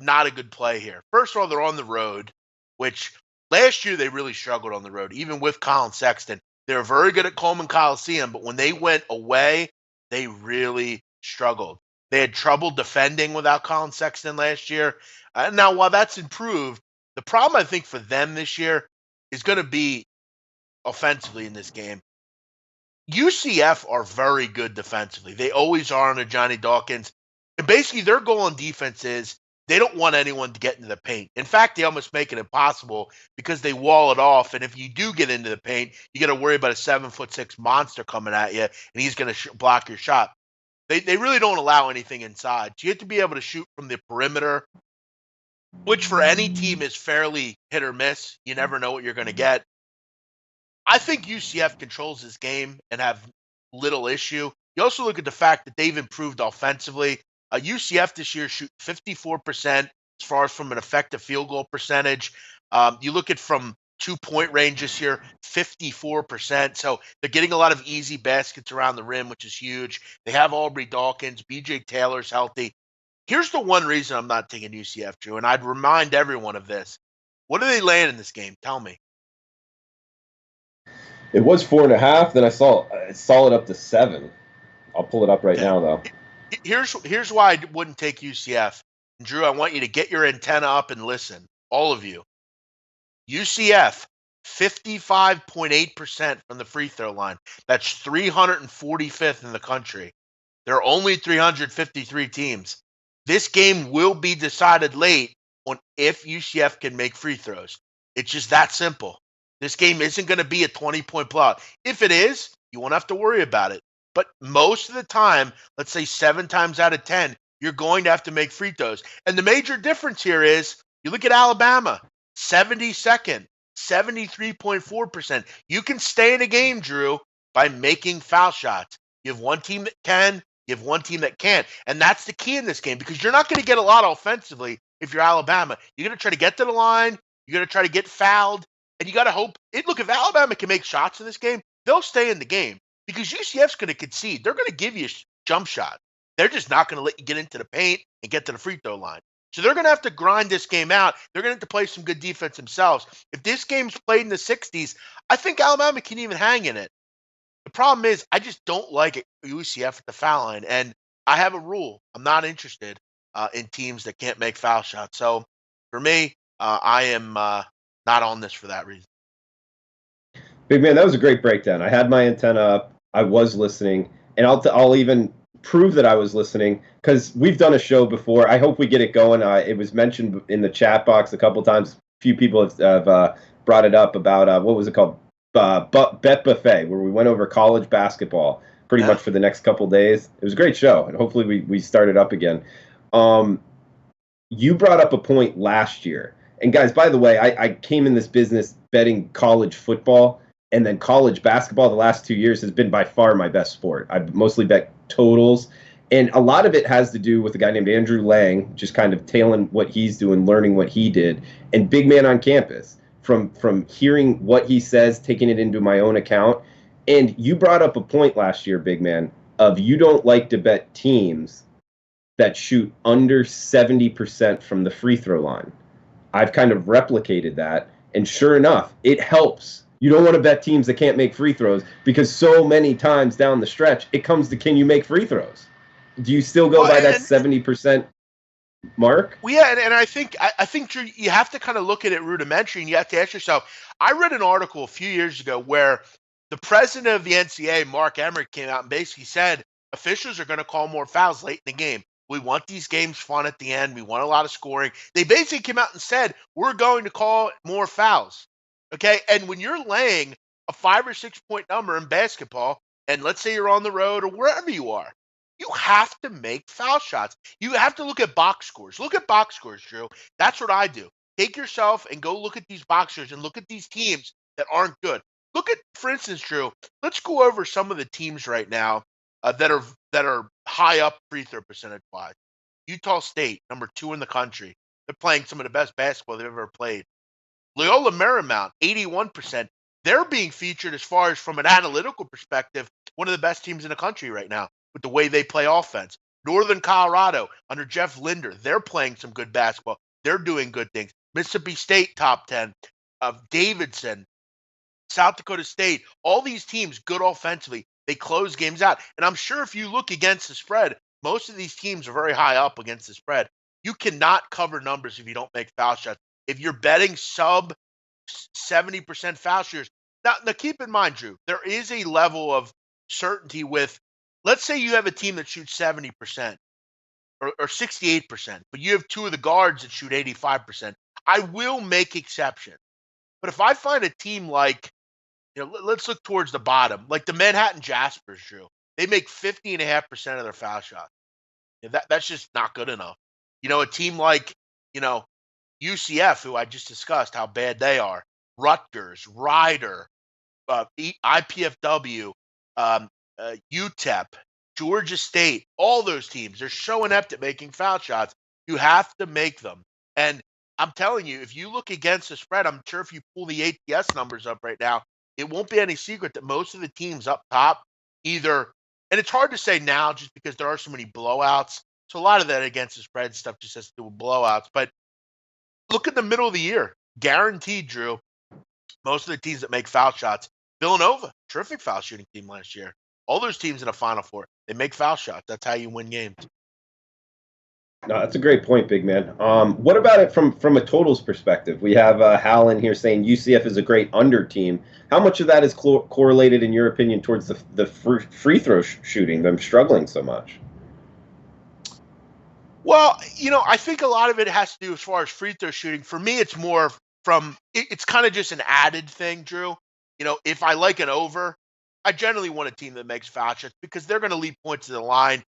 [SPEAKER 4] not a good play here. First of all, they're on the road, which last year they really struggled on the road, even with Colin Sexton. They were very good at Coleman Coliseum, but when they went away, they really struggled. They had trouble defending without Colin Sexton last year. Now, while that's improved, the problem I think for them this year is going to be offensively in this game. UCF are very good defensively. They always are under Johnny Dawkins. And basically, their goal on defense is they don't want anyone to get into the paint. In fact, they almost make it impossible because they wall it off. And if you do get into the paint, you got to worry about a 7'6" monster coming at you, and he's going to block your shot. They really don't allow anything inside. So you have to be able to shoot from the perimeter, which for any team is fairly hit or miss. You never know what you're going to get. I think UCF controls this game and have little issue. You also look at the fact that they've improved offensively. UCF this year shoot 54% as far as from an effective field goal percentage. You look at from 2-point range this year, 54%. So they're getting a lot of easy baskets around the rim, which is huge. They have Aubrey Dawkins. BJ Taylor's healthy. Here's the one reason I'm not taking UCF, Drew, and I'd remind everyone of this. What are they laying in this game? Tell me.
[SPEAKER 3] It was 4.5. Then I saw it up to 7. I'll pull it up right now, though.
[SPEAKER 4] Here's why I wouldn't take UCF. And Drew, I want you to get your antenna up and listen, all of you. UCF, 55.8% from the free throw line. That's 345th in the country. There are only 353 teams. This game will be decided late on if UCF can make free throws. It's just that simple. This game isn't going to be a 20-point blowout. If it is, you won't have to worry about it. But most of the time, let's say 7 times out of 10, you're going to have to make free throws. And the major difference here is you look at Alabama, 72nd, 73.4%. You can stay in a game, Drew, by making foul shots. You have one team that can, you have one team that can't. And that's the key in this game because you're not going to get a lot offensively if you're Alabama. You're going to try to get to the line. You're going to try to get fouled. And you got to hope. Look, if Alabama can make shots in this game, they'll stay in the game because UCF's going to concede. They're going to give you a jump shot. They're just not going to let you get into the paint and get to the free throw line. So they're going to have to grind this game out. They're going to have to play some good defense themselves. If this game's played in the 60s, I think Alabama can even hang in it. The problem is I just don't like it, UCF at the foul line. And I have a rule. I'm not interested in teams that can't make foul shots. So for me, I am not on this for that reason.
[SPEAKER 3] Big man, that was a great breakdown. I had my antenna up. I was listening, and I'll even prove that I was listening because we've done a show before. I hope we get it going. It was mentioned in the chat box a couple times. A few people have brought it up about what was it called? Bet Buffet, where we went over college basketball pretty much for the next couple days. It was a great show, and hopefully we start it up again. You brought up a point last year. And guys, by the way, I came in this business betting college football, and then college basketball the last 2 years has been by far my best sport. I've mostly bet totals. And a lot of it has to do with a guy named Andrew Lang, just kind of tailing what he's doing, learning what he did, and Big Man on Campus. From hearing what he says, taking it into my own account. And you brought up a point last year, Big Man, of you don't like to bet teams that shoot under 70% from the free throw line. I've kind of replicated that, and sure enough, it helps. You don't want to bet teams that can't make free throws because so many times down the stretch, it comes to can you make free throws? Do you still go by that 70% mark?
[SPEAKER 4] Well, yeah, and I think Drew, you have to kind of look at it rudimentary, and you have to ask yourself. I read an article a few years ago where the president of the NCAA, Mark Emmert, came out and basically said officials are going to call more fouls late in the game. We want these games fun at the end. We want a lot of scoring. They basically came out and said we're going to call more fouls. Okay, and when you're laying a 5 or 6 point number in basketball, and let's say you're on the road or wherever you are, you have to make foul shots. You have to look at box scores. Look at box scores, Drew. That's what I do. Take yourself and go look at these box scores and look at these teams that aren't good. Look at, for instance, Drew, let's go over some of the teams right now that are high up free throw percentage wise. Utah State, number 2 in the country. They're playing some of the best basketball they've ever played. Loyola Marymount, 81%. They're being featured as far as from an analytical perspective, one of the best teams in the country right now with the way they play offense. Northern Colorado under Jeff Linder, they're playing some good basketball. They're doing good things. Mississippi State, top 10. Davidson, South Dakota State, all these teams good offensively. They close games out. And I'm sure if you look against the spread, most of these teams are very high up against the spread. You cannot cover numbers if you don't make foul shots. If you're betting sub 70% foul shooters, now keep in mind, Drew, there is a level of certainty with, let's say you have a team that shoots 70% or 68%, but you have 2 of the guards that shoot 85%. I will make exceptions. But if I find a team like, let's look towards the bottom, like the Manhattan Jaspers, Drew, they make 50.5% of their foul shots. That's just not good enough. A team like, UCF, who I just discussed how bad they are, Rutgers, Rider, IPFW, UTEP, Georgia State, all those teams, they're so inept at making foul shots. You have to make them. And I'm telling you, if you look against the spread, I'm sure if you pull the ATS numbers up right now, it won't be any secret that most of the teams up top either, and it's hard to say now just because there are so many blowouts. So a lot of that against the spread stuff just has to do with blowouts. But look at the middle of the year. Guaranteed, Drew, most of the teams that make foul shots, Villanova, terrific foul shooting team last year. All those teams in the Final Four, they make foul shots. That's how you win games.
[SPEAKER 3] No, that's a great point, Big Man. What about it from a totals perspective? We have Hal in here saying UCF is a great under team. How much of that is correlated, in your opinion, towards the free throw shooting, them struggling so much?
[SPEAKER 4] Well, I think a lot of it has to do as far as free throw shooting. For me, it's more it's kind of just an added thing, Drew. If I like an over, I generally want a team that makes foul shots because they're going to leave points to the line.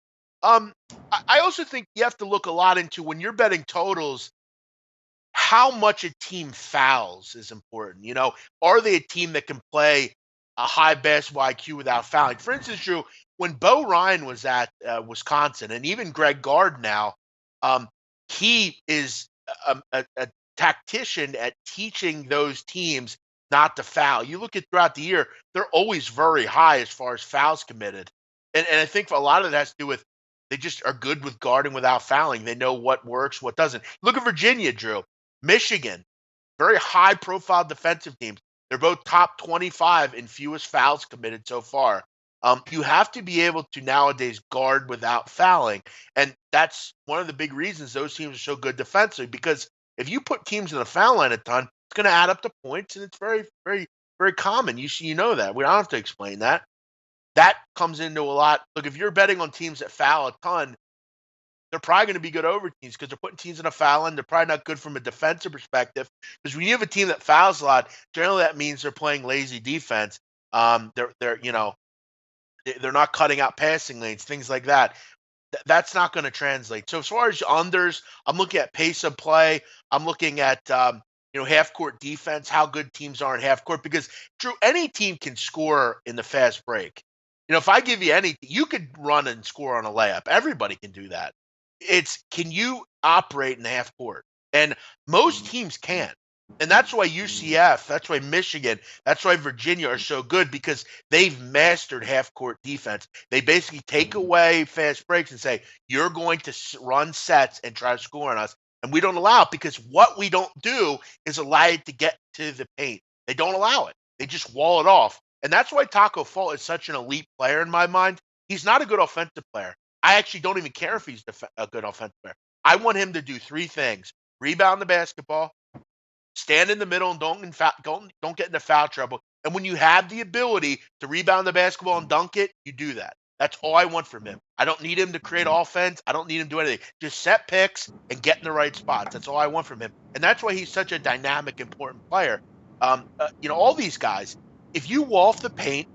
[SPEAKER 4] I also think you have to look a lot into when you're betting totals, how much a team fouls is important. Are they a team that can play a high basketball IQ without fouling? For instance, Drew, when Bo Ryan was at Wisconsin, and even Greg Gard now, he is a tactician at teaching those teams not to foul. You look at throughout the year, they're always very high as far as fouls committed. And I think a lot of that has to do with They just are good with guarding without fouling. They know what works, what doesn't. Look at Virginia, Drew. Michigan, very high-profile defensive teams. They're both top 25 in fewest fouls committed so far. You have to be able to nowadays guard without fouling, and that's one of the big reasons those teams are so good defensively. Because if you put teams in the foul line a ton, it's going to add up to points, and it's very, very, very common. You know that. We don't have to explain that. That comes into a lot. Look, if you're betting on teams that foul a ton, they're probably going to be good over teams because they're putting teams in a foul line. They're probably not good from a defensive perspective because when you have a team that fouls a lot, generally that means they're playing lazy defense. They're not cutting out passing lanes, things like that. That's not going to translate. So as far as unders, I'm looking at pace of play. I'm looking at half court defense, how good teams are in half court. Because Drew, any team can score in the fast break. If I give you anything, you could run and score on a layup. Everybody can do that. It's can you operate in the half court? And most teams can. And that's why UCF, that's why Michigan, that's why Virginia are so good because they've mastered half court defense. They basically take away fast breaks and say, you're going to run sets and try to score on us. And we don't allow it because what we don't do is allow it to get to the paint. They don't allow it. They just wall it off. And that's why Taco Fall is such an elite player in my mind. He's not a good offensive player. I actually don't even care if he's a good offensive player. I want him to do three things: rebound the basketball, stand in the middle, and don't get into foul trouble. And when you have the ability to rebound the basketball and dunk it, you do that. That's all I want from him. I don't need him to create offense. I don't need him to do anything. Just set picks and get in the right spots. That's all I want from him. And that's why he's such a dynamic, important player. All these guys, if you wall off the paint,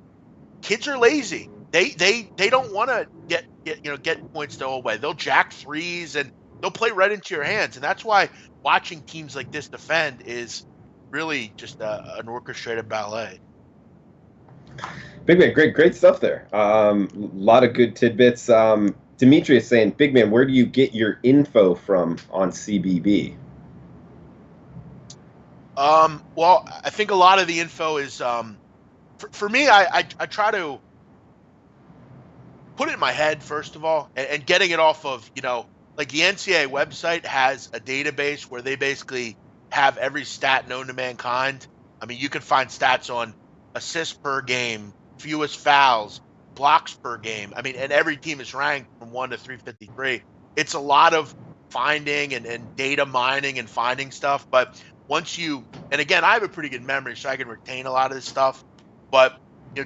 [SPEAKER 4] kids are lazy. They don't want to get points the whole way. They'll jack threes and they'll play right into your hands. And that's why watching teams like this defend is really just an orchestrated ballet.
[SPEAKER 3] Big man, great stuff there. A lot of good tidbits. Dimitri is saying, Big man, where do you get your info from on CBB?
[SPEAKER 4] Well, I think a lot of the info is for me. I try to put it in my head first of all, and getting it off of like the NCAA website has a database where they basically have every stat known to mankind. I mean, you can find stats on assists per game, fewest fouls, blocks per game. I mean, and every team is ranked from 1 to 353. It's a lot of finding and data mining and finding stuff. But and again, I have a pretty good memory, so I can retain a lot of this stuff. But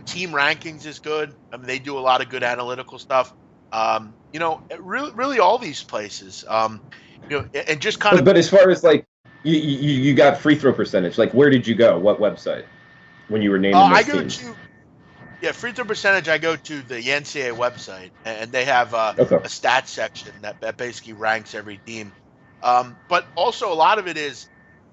[SPEAKER 4] team rankings is good. I mean, they do a lot of good analytical stuff. Really all these places. And just kind of.
[SPEAKER 3] But as far as like you got free throw percentage, like where did you go? What website when you were naming those teams?
[SPEAKER 4] Free throw percentage. I go to the NCAA website, and they have a stats section that basically ranks every team. But also a lot of it is,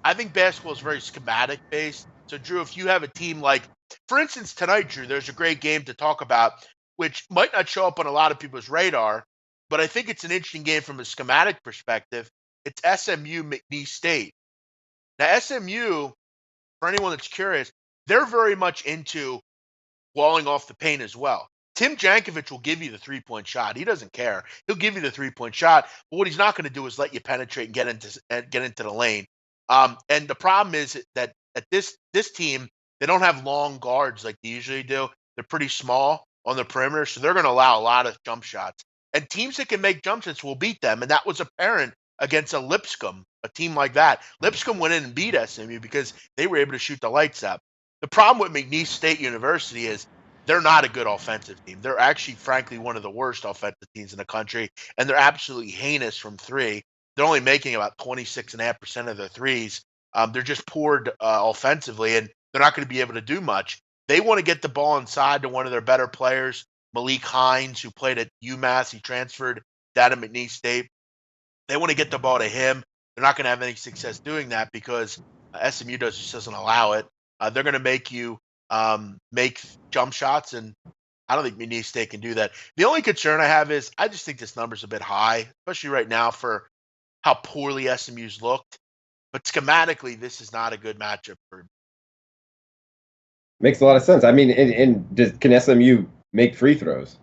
[SPEAKER 4] I think basketball is very schematic based. So Drew, if you have a team like, for instance, tonight, Drew, there's a great game to talk about, which might not show up on a lot of people's radar, but I think it's an interesting game from a schematic perspective. It's SMU McNeese State. Now, SMU, for anyone that's curious, they're very much into walling off the paint as well. Tim Jankovic will give you the three-point shot. He doesn't care. He'll give you the three-point shot, but what he's not going to do is let you penetrate and get into the lane. And the problem is that at this team, they don't have long guards like they usually do. They're pretty small on the perimeter, so they're going to allow a lot of jump shots. And teams that can make jump shots will beat them, and that was apparent against a Lipscomb, a team like that. Lipscomb went in and beat SMU because they were able to shoot the lights out. The problem with McNeese State University is they're not a good offensive team. They're actually, frankly, one of the worst offensive teams in the country, and they're absolutely heinous from three. They're only making about 26.5% of their threes. They're just poor offensively, and they're not going to be able to do much. They want to get the ball inside to one of their better players, Malik Hines, who played at UMass. He transferred down to McNeese State. They want to get the ball to him. They're not going to have any success doing that because SMU just doesn't allow it. They're going to make you make jump shots, and I don't think McNeese State can do that. The only concern I have is I just think this number's a bit high, especially right now for how poorly SMU's looked. But schematically, this is not a good matchup for.
[SPEAKER 3] Makes a lot of sense. I mean, can SMU make free throws?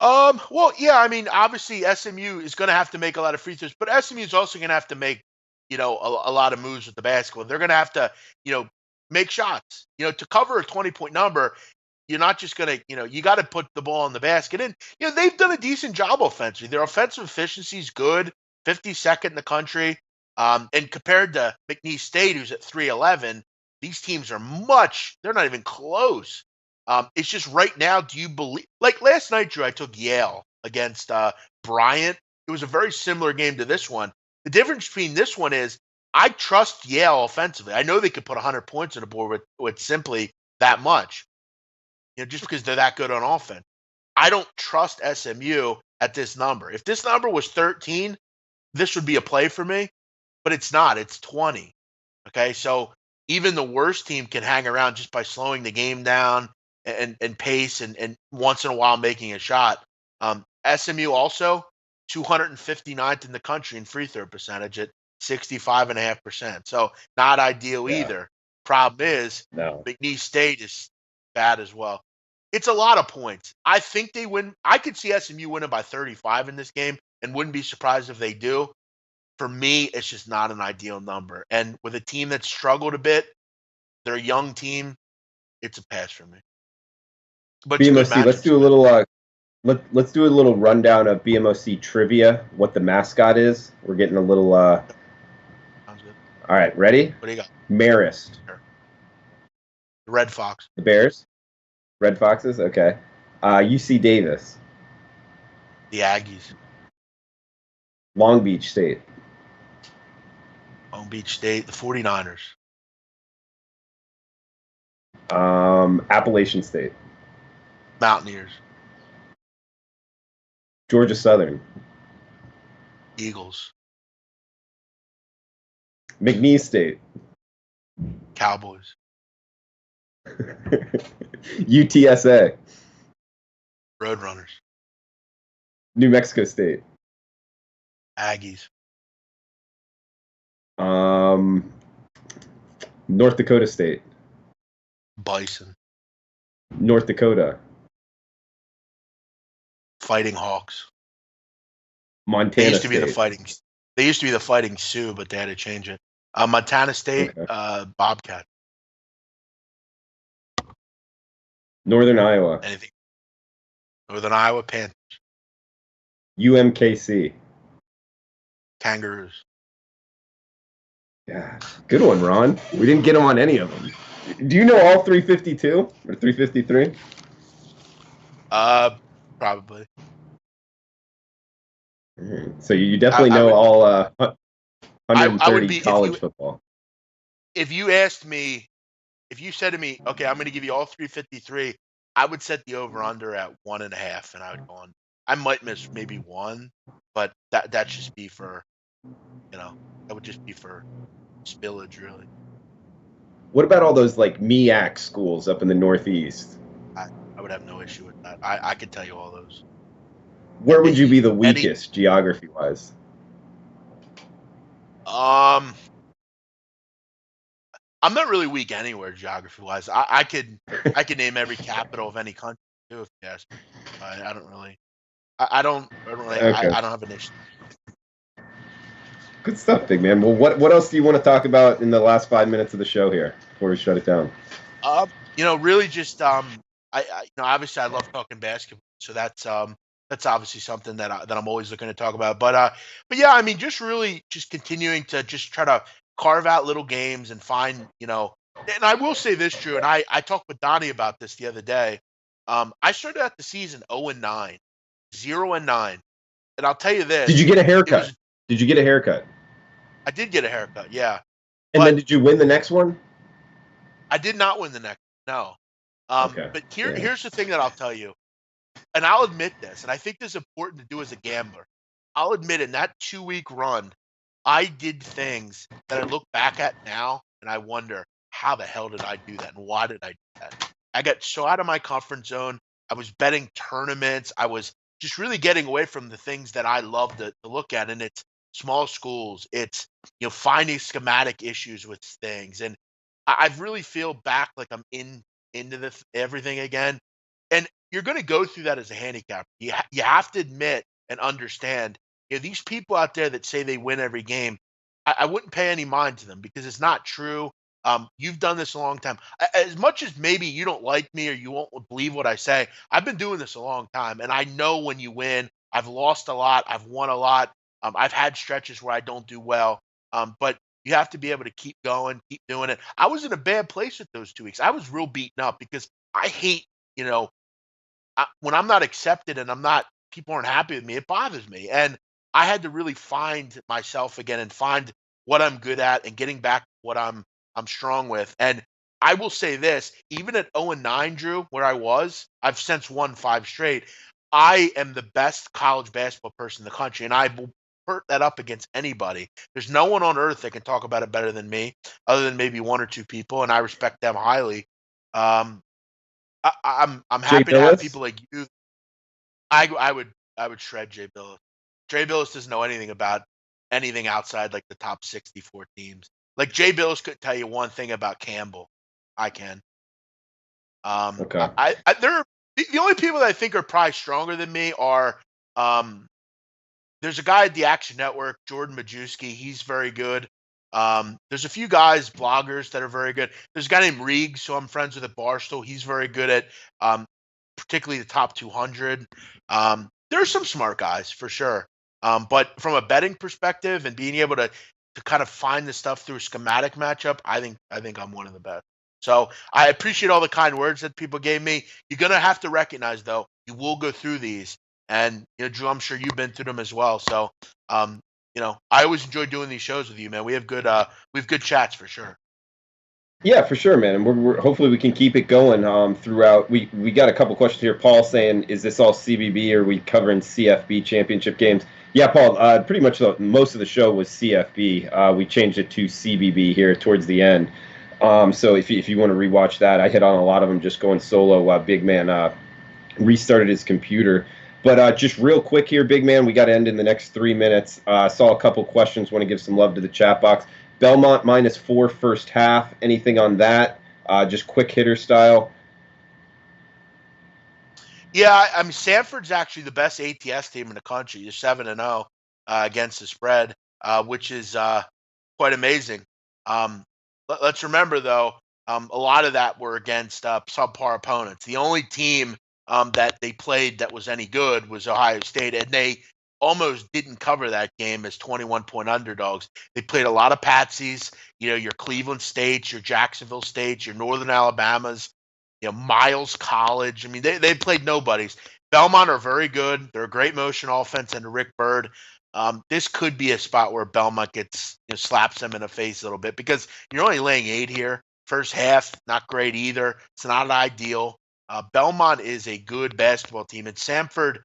[SPEAKER 4] Well, yeah, I mean, obviously SMU is going to have to make a lot of free throws, but SMU is also going to have to make, a lot of moves with the basketball. They're going to have to, make shots. To cover a 20-point number, you're not just going to, you got to put the ball in the basket. And, they've done a decent job offensively. Their offensive efficiency is good, 52nd in the country. And compared to McNeese State, who's at 311, these teams are they're not even close. It's just right now, do you believe, like last night, Drew, I took Yale against Bryant. It was a very similar game to this one. The difference between this one is I trust Yale offensively. I know they could put 100 points on the board with simply that much, just because they're that good on offense. I don't trust SMU at this number. If this number was 13, this would be a play for me, but it's not. It's 20. Okay, so even the worst team can hang around just by slowing the game down and pace and once in a while making a shot. SMU also 259th in the country in free throw percentage at 65.5%. So not ideal either. Problem is, McNeese State is bad as well. It's a lot of points. I think they win. I could see SMU winning by 35 in this game and wouldn't be surprised if they do. For me, it's just not an ideal number. And with a team that's struggled a bit, they're a young team, it's a pass for me. But
[SPEAKER 3] BMOC, let's do a little let's do a little rundown of BMOC trivia, what the mascot is. We're getting a little
[SPEAKER 4] Sounds good.
[SPEAKER 3] All right, ready?
[SPEAKER 4] What do you got?
[SPEAKER 3] Marist.
[SPEAKER 4] The Red Fox.
[SPEAKER 3] The Bears? Red Foxes? Okay. UC Davis.
[SPEAKER 4] The Aggies.
[SPEAKER 3] Long Beach State.
[SPEAKER 4] Long Beach State. The 49ers.
[SPEAKER 3] Appalachian State.
[SPEAKER 4] Mountaineers.
[SPEAKER 3] Georgia Southern.
[SPEAKER 4] Eagles.
[SPEAKER 3] McNeese State.
[SPEAKER 4] Cowboys.
[SPEAKER 3] UTSA.
[SPEAKER 4] Roadrunners.
[SPEAKER 3] New Mexico State.
[SPEAKER 4] Aggies.
[SPEAKER 3] North Dakota State.
[SPEAKER 4] Bison.
[SPEAKER 3] North Dakota.
[SPEAKER 4] Fighting Hawks.
[SPEAKER 3] Montana
[SPEAKER 4] They used to
[SPEAKER 3] State.
[SPEAKER 4] be the Fighting. They used to be the Fighting Sioux, but they had to change it. Montana State.
[SPEAKER 3] Okay.
[SPEAKER 4] Bobcat.
[SPEAKER 3] Northern Iowa.
[SPEAKER 4] Anything. Northern Iowa Panthers.
[SPEAKER 3] UMKC.
[SPEAKER 4] Kangaroos.
[SPEAKER 3] Yeah, good one, Ron. We didn't get them on any of them. Do you know all 352 or 353?
[SPEAKER 4] Probably.
[SPEAKER 3] So you definitely know all 130
[SPEAKER 4] I would be,
[SPEAKER 3] college football.
[SPEAKER 4] If you asked me, if you said to me, okay, I'm going to give you all 353, I would set the over/under at 1.5, and I would go on. I might miss maybe one, but that just be for, that would just be for spillage, really.
[SPEAKER 3] What about all those like MEAC schools up in the Northeast?
[SPEAKER 4] I would have no issue with that. I could tell you all those.
[SPEAKER 3] Where would you be the weakest geography-wise?
[SPEAKER 4] I'm not really weak anywhere geography-wise. I could name every capital of any country too, if you ask me. I don't really. I don't have an issue.
[SPEAKER 3] Good stuff, big man. Well, what else do you want to talk about in the last 5 minutes of the show here before we shut it down?
[SPEAKER 4] Really just obviously I love talking basketball, so that's obviously something that I'm always looking to talk about. But yeah, I mean, just continuing to just try to carve out little games and find, and I will say this, Drew, and I talked with Donnie about this the other day. I started out the season 0-9, 0-9, and I'll tell you this.
[SPEAKER 3] Did you get a haircut? Did you get a haircut?
[SPEAKER 4] I did get a haircut, yeah.
[SPEAKER 3] And then did you win the next one?
[SPEAKER 4] I did not win the next, no.
[SPEAKER 3] Okay.
[SPEAKER 4] But here's the thing that I'll tell you, and I'll admit this, and I think this is important to do as a gambler. I'll admit in that 2-week run, I did things that I look back at now, and I wonder, how the hell did I do that, and why did I do that? I got so out of my comfort zone. I was betting tournaments. I was just really getting away from the things that I love to look at, and it's small schools. It's finding schematic issues with things, and I really feel back like I'm into everything again. And you're going to go through that as a handicapper. You have to admit and understand, these people out there that say they win every game, I wouldn't pay any mind to them because it's not true. You've done this a long time. As much as maybe you don't like me or you won't believe what I say, I've been doing this a long time, and I know when you win. I've lost a lot. I've won a lot. I've had stretches where I don't do well, but you have to be able to keep going, keep doing it. I was in a bad place with those 2 weeks. I was real beaten up because I hate, when I'm not accepted and people aren't happy with me, it bothers me. And I had to really find myself again and find what I'm good at and getting back to what I'm strong with. And I will say this, even at 0-9, Drew, where I was, I've since won 5 straight. I am the best college basketball person in the country, and I will put that up against anybody. There's no one on earth that can talk about it better than me, other than maybe 1 or 2 people, and I respect them highly. I'm
[SPEAKER 3] Jay
[SPEAKER 4] happy to have
[SPEAKER 3] Billis?
[SPEAKER 4] people like you. I would shred Jay Billis. Jay Billis doesn't know anything about anything outside like the top 64 teams. Like Jay Billis couldn't tell you one thing about Campbell. I can.
[SPEAKER 3] Okay.
[SPEAKER 4] There are the only people that I think are probably stronger than me are there's a guy at the Action Network, Jordan Majewski. He's very good. There's a few guys, bloggers that are very good. There's a guy named Reegs, who I'm friends with at Barstool. He's very good at particularly the top 200. There are some smart guys for sure. But from a betting perspective and being able to kind of find the stuff through a schematic matchup, I think I'm one of the best. So I appreciate all the kind words that people gave me. You're gonna have to recognize though, you will go through these. And Drew, I'm sure you've been through them as well. So I always enjoy doing these shows with you, man. We have good chats for sure.
[SPEAKER 3] Yeah, for sure, man. And we're hopefully we can keep it going throughout. We got a couple questions here. Paul saying, is this all CBB or are we covering CFB championship games? Yeah, Paul, pretty much most of the show was CFB. We changed it to CBB here towards the end. So if you want to rewatch that, I hit on a lot of them just going solo. Big Man restarted his computer. But just real quick here, Big Man, we got to end in the next 3 minutes. Saw a couple questions. Want to give some love to the chat box. Belmont -4 first half. Anything on that? Just quick hitter style.
[SPEAKER 4] Yeah, I mean Sanford's actually the best ATS team in the country. They're 7-0 against the spread, which is quite amazing. Let's remember though, a lot of that were against subpar opponents. The only team that they played that was any good was Ohio State, and they almost didn't cover that game as 21-point underdogs. They played a lot of patsies, your Cleveland States, your Jacksonville States, your Northern Alabamas, Miles College. I mean, they played nobodies. Belmont are very good. They're a great motion offense under Rick Byrd. This could be a spot where Belmont gets slaps them in the face a little bit because you're only laying 8 here. First half, not great either. It's not ideal. Belmont is a good basketball team, and Sanford,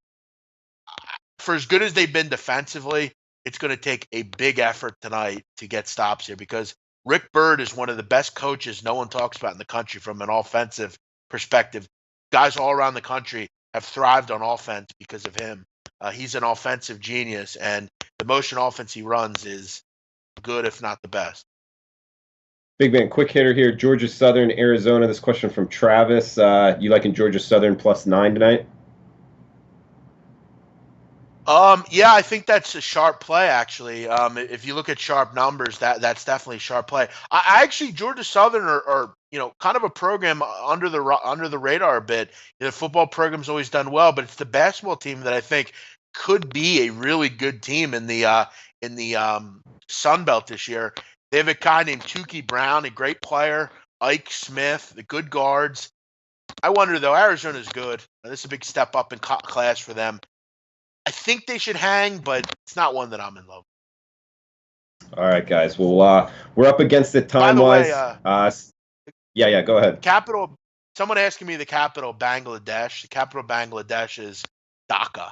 [SPEAKER 4] for as good as they've been defensively, it's going to take a big effort tonight to get stops here because Rick Byrd is one of the best coaches no one talks about in the country from an offensive perspective. Guys all around the country have thrived on offense because of him. He's an offensive genius, and the motion offense he runs is good, if not the best.
[SPEAKER 3] Big Man, quick hitter here. Georgia Southern, Arizona. This question from Travis. You liking Georgia Southern +9 tonight?
[SPEAKER 4] Yeah, I think that's a sharp play, actually. If you look at sharp numbers, that's definitely a sharp play. I actually, Georgia Southern are kind of a program under the radar a bit. The football program's always done well, but it's the basketball team that I think could be a really good team in the Sun Belt this year. They have a guy named Tukey Brown, a great player, Ike Smith, the good guards. I wonder though, Arizona's good. This is a big step up in class for them. I think they should hang, but it's not one that I'm in love with.
[SPEAKER 3] All right, guys. Well, we're up against it time-wise. Yeah, go ahead.
[SPEAKER 4] Capital. Someone asking me the capital of Bangladesh. The capital of Bangladesh is Dhaka.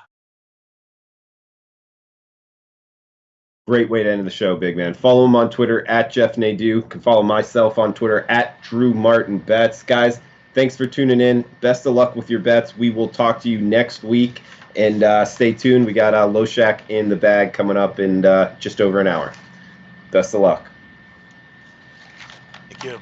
[SPEAKER 3] Great way to end the show, Big Man. Follow him on Twitter @JeffNadu. You can follow myself on Twitter @DrewMartinBets. Guys, thanks for tuning in. Best of luck with your bets. We will talk to you next week. And stay tuned. We got Loshak in the bag coming up in just over an hour. Best of luck.
[SPEAKER 4] Thank you.